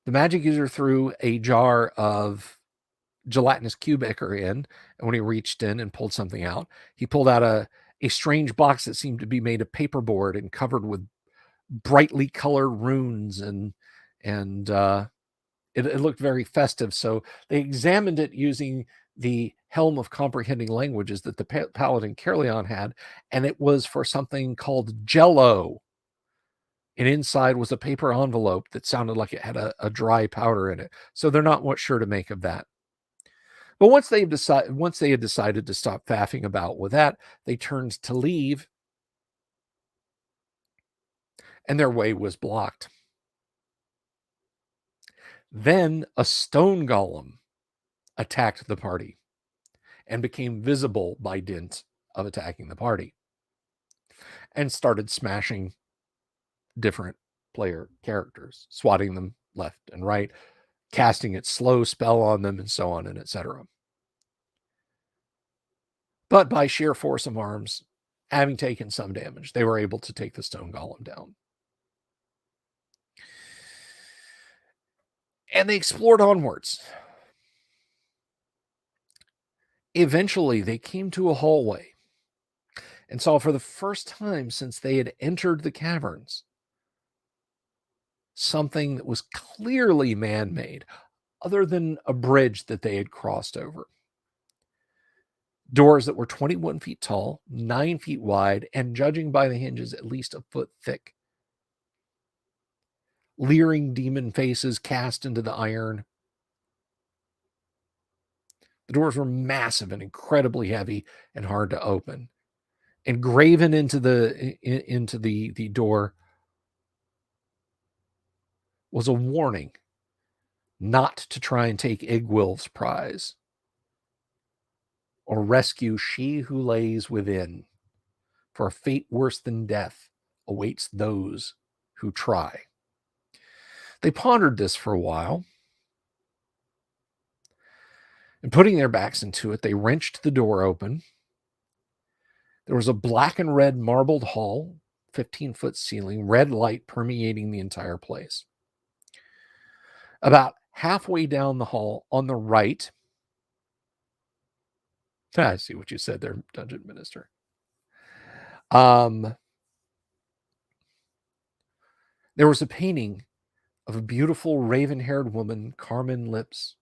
[SPEAKER 1] The magic user threw a jar of gelatinous cube ichor in, and when he reached in and pulled something out, he pulled out a strange box that seemed to be made of paperboard and covered with brightly colored runes, and it looked very festive. So they examined it using the Helm of Comprehending Languages that the Paladin Caerleon had, and it was for something called Jello. And inside was a paper envelope that sounded like it had a dry powder in it. So they're not much sure to make of that. But once they had decided to stop faffing about with that, they turned to leave, and their way was blocked. Then a stone golem attacked the party and became visible by dint of attacking the party and started smashing different player characters, swatting them left and right, casting its slow spell on them, and so on and etc. But by sheer force of arms, having taken some damage, they were able to take the stone golem down. And they explored onwards. Eventually, they came to a hallway and saw for the first time since they had entered the caverns something that was clearly man-made, other than a bridge that they had crossed over. Doors that were 21 feet tall, 9 feet wide, and judging by the hinges, at least a foot thick. Leering demon faces cast into the iron. The doors were massive and incredibly heavy and hard to open. And graven into the door was a warning not to try and take Igwilf's prize or rescue she who lays within, for a fate worse than death awaits those who try. They pondered this for a while, and putting their backs into it, they wrenched the door open. There was a black and red marbled hall, 15-foot ceiling, red light permeating the entire place. About halfway down the hall on the right, I see what you said there, Dungeon Minister. There was a painting of a beautiful raven-haired woman, carmine lips,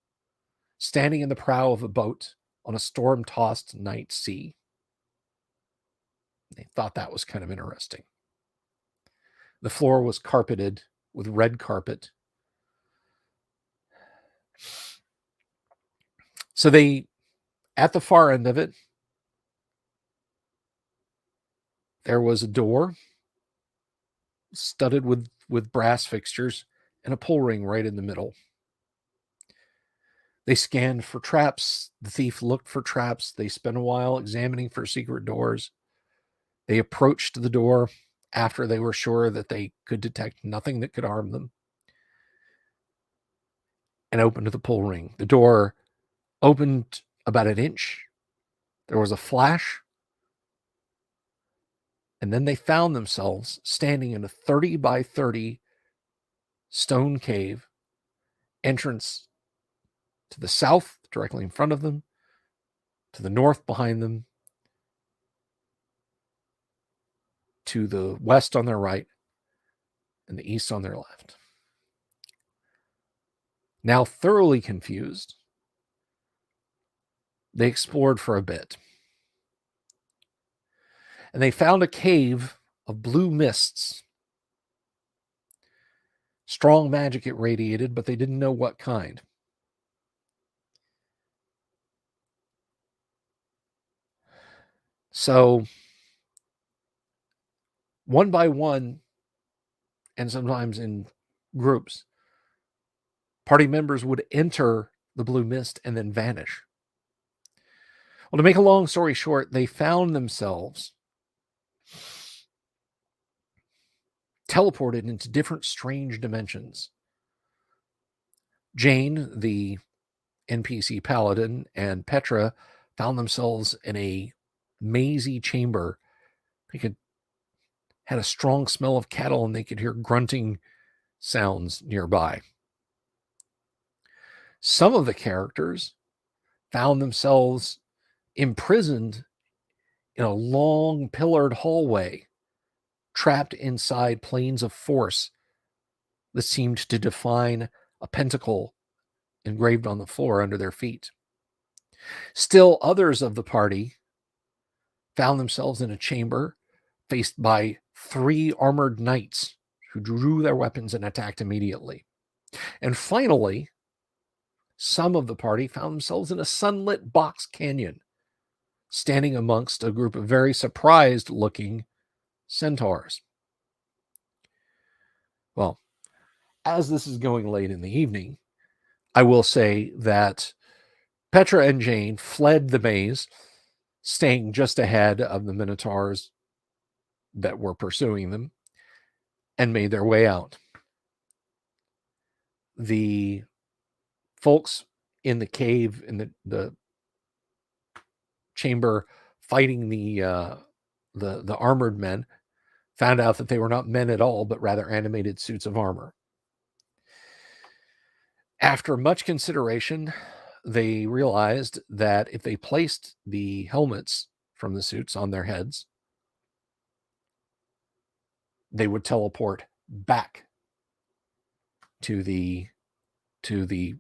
[SPEAKER 1] standing in the prow of a boat on a storm-tossed night sea. They thought that was kind of interesting. The floor was carpeted with red carpet. So they At the far end of it, there was a door studded with brass fixtures and a pull ring right in the middle. They scanned for traps. The thief looked for traps. They spent a while examining for secret doors. They approached the door after they were sure that they could detect nothing that could harm them and opened the pull ring. The door opened about an inch. There was a flash. And then they found themselves standing in a 30 by 30 stone cave, entrance to the south directly in front of them, to the north behind them, to the west on their right, and the east on their left. Now thoroughly confused, they explored for a bit. And they found a cave of blue mists. Strong magic it radiated, but they didn't know what kind. So, one by one, and sometimes in groups, party members would enter the blue mist and then vanish. Well, to make a long story short, they found themselves teleported into different strange dimensions. Jane, the NPC paladin, and Petra found themselves in a mazy chamber. They had a strong smell of cattle, and they could hear grunting sounds nearby. Some of the characters found themselves imprisoned in a long pillared hallway, trapped inside planes of force that seemed to define a pentacle engraved on the floor under their feet. Still, others of the party found themselves in a chamber faced by 3 armored knights who drew their weapons and attacked immediately. And finally, some of the party found themselves in a sunlit box canyon, standing amongst a group of very surprised-looking centaurs. Well, as this is going late in the evening, I will say that Petra and Jane fled the maze, staying just ahead of the minotaurs that were pursuing them, and made their way out. The folks in the cave, in the chamber, fighting the armored men, found out that they were not men at all, but rather animated suits of armor. After much consideration, they realized that if they placed the helmets from the suits on their heads, they would teleport back to the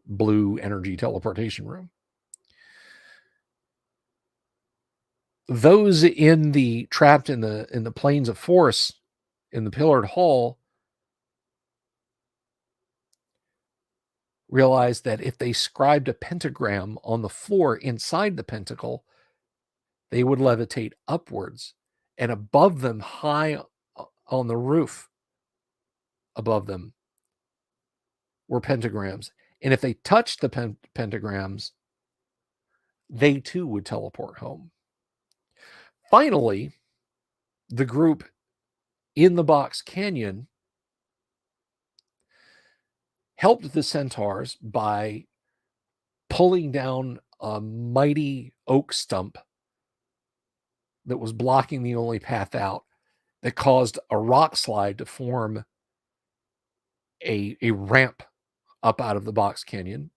[SPEAKER 1] blue energy teleportation room. Those trapped in the planes of force in the pillared hall realized that if they scribed a pentagram on the floor inside the pentacle, they would levitate upwards, and above them, high on the roof above them, were pentagrams. And if they touched the pentagrams, they too would teleport home. Finally, the group in the box canyon helped the centaurs by pulling down a mighty oak stump that was blocking the only path out, that caused a rock slide to form a ramp up out of the box canyon.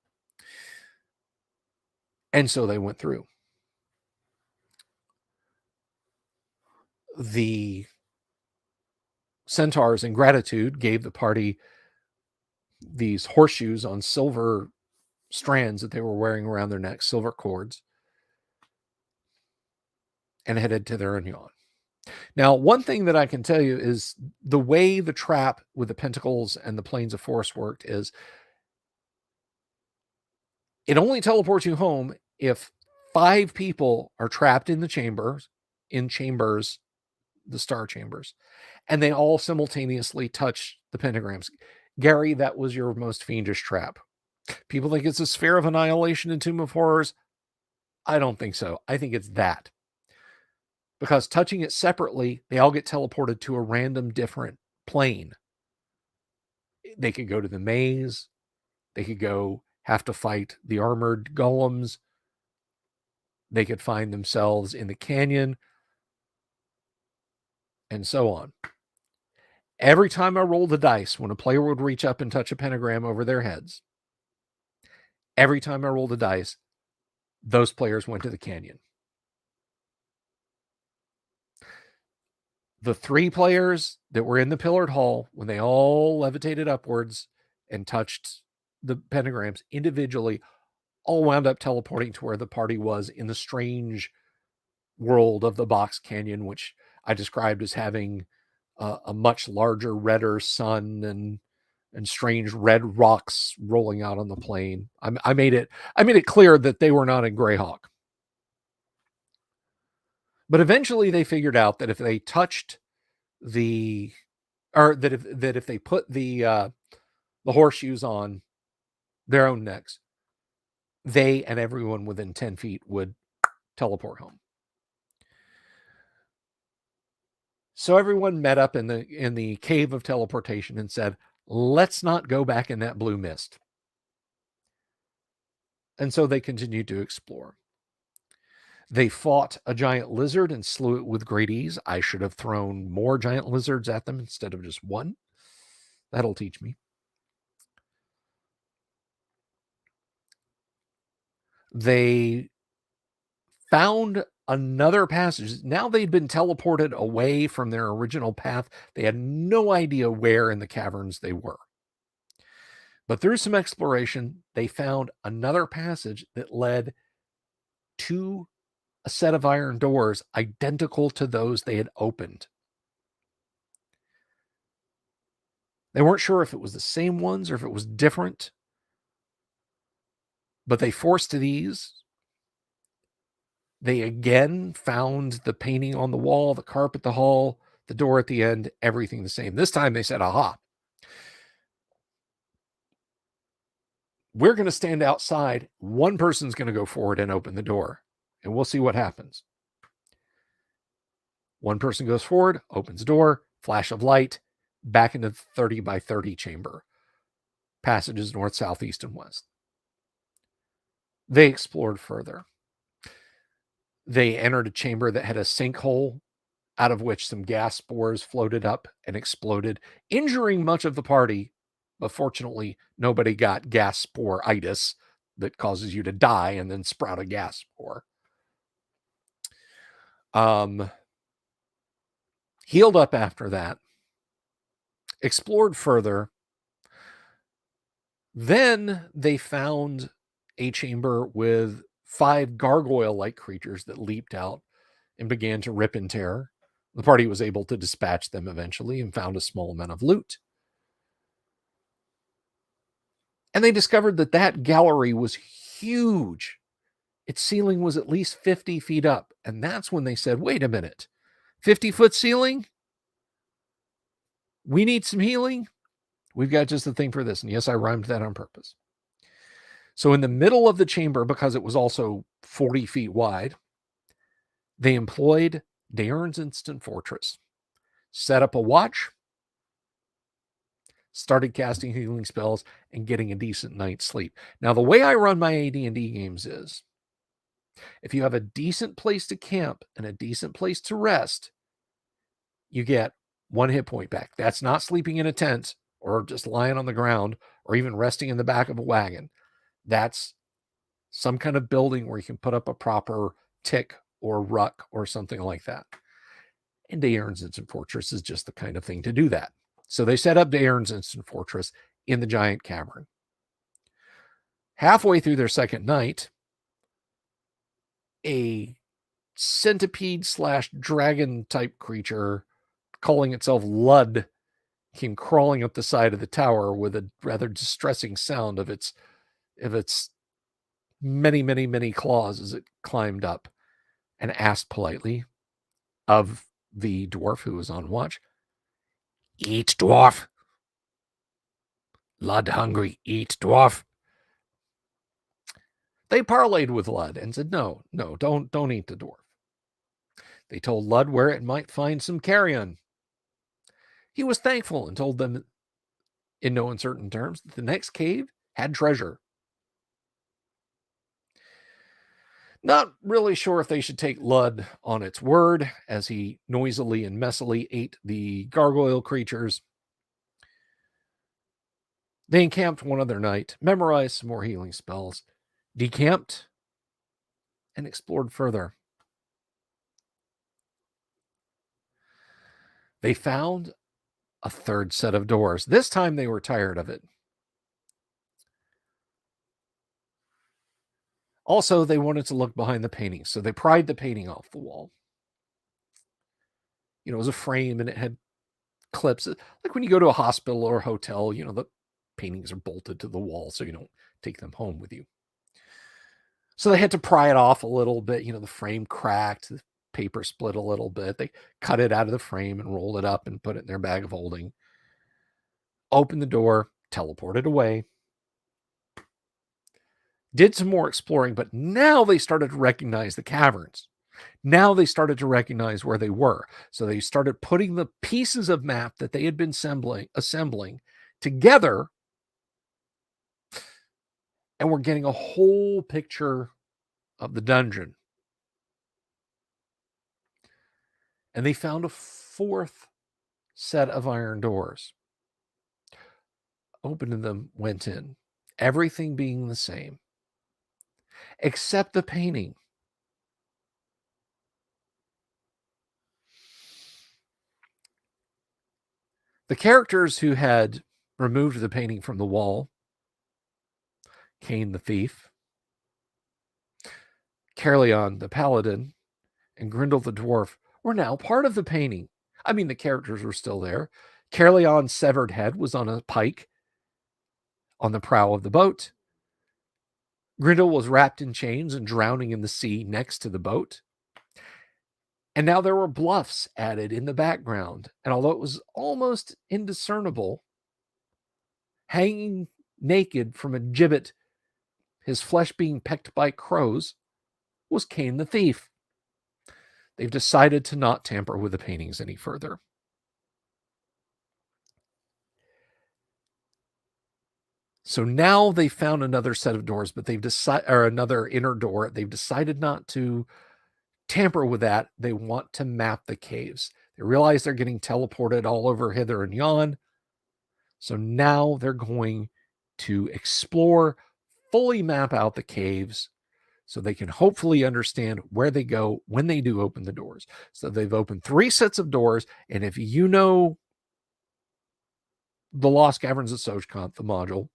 [SPEAKER 1] And so they went through. The centaurs, in gratitude, gave the party these horseshoes on silver strands that they were wearing around their necks, silver cords, and headed to their Union. Now, one thing that I can tell you is the way the trap with the pentacles and the planes of force worked is it only teleports you home if 5 people are trapped in the chambers, the star chambers, and they all simultaneously touch the pentagrams. Gary, that was your most fiendish trap. People think it's a Sphere of Annihilation in Tomb of Horrors. I don't think so. I think it's that. Because touching it separately, they all get teleported to a random different plane. They could go to the maze. They could go have to fight the armored golems. They could find themselves in the canyon, and so on. Every time I rolled the dice, when a player would reach up and touch a pentagram over their heads, every time I rolled the dice, those players went to the canyon. The 3 players that were in the pillared hall, when they all levitated upwards and touched the pentagrams individually, all wound up teleporting to where the party was in the strange world of the box canyon, which I described as having a much larger, redder sun and strange red rocks rolling out on the plain. I made it clear that they were not in Greyhawk. But eventually they figured out that if they touched that if they put the horseshoes on their own necks, they and everyone within 10 feet would teleport home. So everyone met up in the cave of teleportation and said, let's not go back in that blue mist. And so they continued to explore. They fought a giant lizard and slew it with great ease. I should have thrown more giant lizards at them instead of just one. That'll teach me. They found another passage. Now they'd been teleported away from their original path. They had no idea where in the caverns they were. But through some exploration, they found another passage that led to a set of iron doors identical to those they had opened. They weren't sure if it was the same ones or if it was different, but they forced these. They again found the painting on the wall, the carpet, the hall, the door at the end, everything the same. This time they said, aha, we're going to stand outside. One person's going to go forward and open the door, and we'll see what happens. One person goes forward, opens the door, flash of light, back into the 30 by 30 chamber. Passages north, south, east, and west. They explored further. They entered a chamber that had a sinkhole out of which some gas spores floated up and exploded, injuring much of the party. But fortunately, nobody got gas spore-itis that causes you to die and then sprout a gas spore. Healed up after that. Explored further. Then they found a chamber with 5 gargoyle-like creatures that leaped out and began to rip and tear. The party was able to dispatch them eventually and found a small amount of loot. And they discovered that gallery was huge. Its ceiling was at least 50 feet up. And that's when they said, wait a minute, 50-foot ceiling? We need some healing? We've got just the thing for this. And yes, I rhymed that on purpose. So in the middle of the chamber, because it was also 40 feet wide, they employed Daern's Instant Fortress, set up a watch, started casting healing spells, and getting a decent night's sleep. Now, the way I run my AD&D games is, if you have a decent place to camp and a decent place to rest, you get 1 hit point back. That's not sleeping in a tent or just lying on the ground or even resting in the back of a wagon. That's some kind of building where you can put up a proper tick or ruck or something like that. And Daern's Instant Fortress is just the kind of thing to do that. So they set up Daern's Instant Fortress in the giant cavern. Halfway through their second night, a centipede/dragon type creature calling itself Lud came crawling up the side of the tower with a rather distressing sound of its many, many, many claws as it climbed up and asked politely of the dwarf who was on watch, "Eat, dwarf. Lud hungry, eat, dwarf." They parleyed with Lud and said, no, don't eat the dwarf. They told Lud where it might find some carrion. He was thankful and told them in no uncertain terms that the next cave had treasure. Not really sure if they should take Lud on its word, as he noisily and messily ate the gargoyle creatures. They encamped one other night, memorized some more healing spells, decamped, and explored further. They found a third set of doors. This time they were tired of it. Also, they wanted to look behind the painting, so they pried the painting off the wall. It was a frame and it had clips. Like when you go to a hospital or a hotel, the paintings are bolted to the wall so you don't take them home with you. So they had to pry it off a little bit. The frame cracked, the paper split a little bit. They cut it out of the frame and rolled it up and put it in their bag of holding. Opened the door, teleported away. Did some more exploring, but now they started to recognize the caverns. Now they started to recognize where they were. So they started putting the pieces of map that they had been assembling together, and we're getting a whole picture of the dungeon. And they found a fourth set of iron doors. Opened them, went in. Everything being the same, except the painting. The characters who had removed the painting from the wall, Cain the thief, Caerleon the paladin, and Grindel the dwarf, were now part of the painting. I mean, the characters were still there. Caerleon's severed head was on a pike on the prow of the boat. Grindel was wrapped in chains and drowning in the sea next to the boat. And now there were bluffs added in the background. And although it was almost indiscernible, hanging naked from a gibbet, his flesh being pecked by crows, was Cain the thief. They've decided to not tamper with the paintings any further. So now they found another set of doors, but they've decided, or another inner door. They've decided not to tamper with that. They want to map the caves. They realize they're getting teleported all over hither and yon. So now they're going to explore, fully map out the caves so they can hopefully understand where they go when they do open the doors. So they've opened 3 sets of doors. And if you know the Lost Caverns of Sojkant, the module,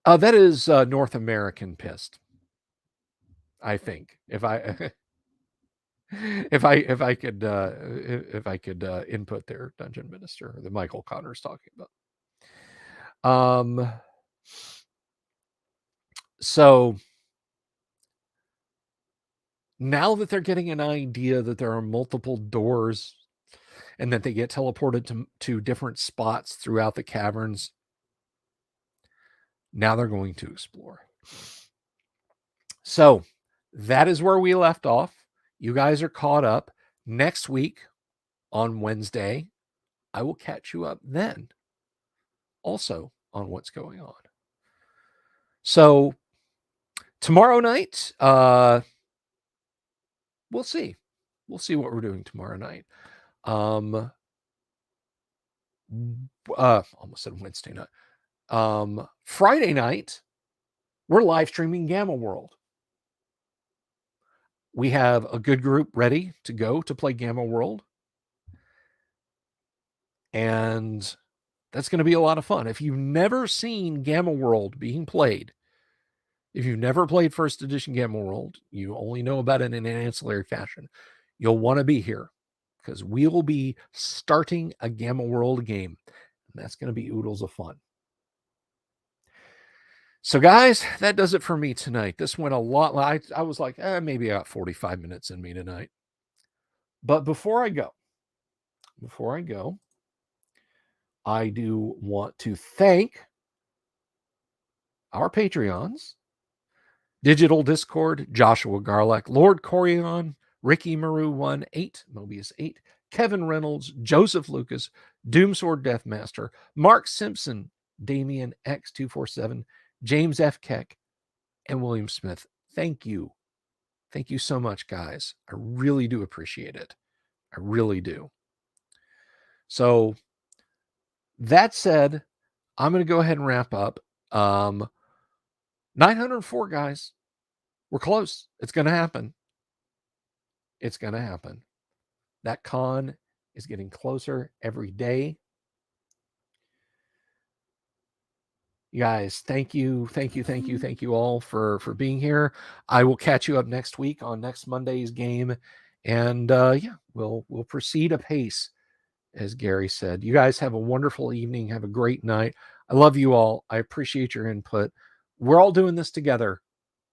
[SPEAKER 1] that is North American pissed, I think. If I if I could input their dungeon minister that Michael Connor's talking about. So now that they're getting an idea that there are multiple doors and that they get teleported to different spots throughout the caverns, now they're going to explore. So that is where we left off. You guys are caught up. Next week on Wednesday, I will catch you up then also on what's going on. So tomorrow night, we'll see. We'll see what we're doing tomorrow night. Almost said Wednesday night. Friday night, we're live streaming Gamma World. We have a good group ready to go to play Gamma World. And that's going to be a lot of fun. If you've never seen Gamma World being played, if you've never played first edition Gamma World, you only know about it in an ancillary fashion, you'll want to be here because we will be starting a Gamma World game. And that's going to be oodles of fun. So, guys, that does it for me tonight. This went a lot. I was like, maybe I got 45 minutes in me tonight. But before I go, I do want to thank our Patreons, Digital Discord, Joshua Garlock, Lord Corion, Ricky Maru 1-8, Mobius 8, Kevin Reynolds, Joseph Lucas, Doomsword Deathmaster, Mark Simpson, Damian X247, James F. Keck, and William Smith. Thank you. Thank you so much, guys. I really do appreciate it. I really do. So that said, I'm going to go ahead and wrap up. 904, guys. We're close. It's going to happen. It's going to happen. That con is getting closer every day. You guys, thank you all for being here. I will catch you up next week on next Monday's game, and we'll proceed apace, as Gary said. You guys have a wonderful evening. Have a great night. I love you all. I appreciate your input. We're all doing this together.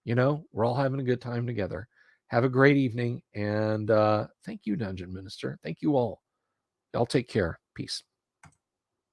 [SPEAKER 1] We're all having a good time together. Have a great evening, and thank you, Dungeon Minister. Thank you all. Y'all take care. Peace.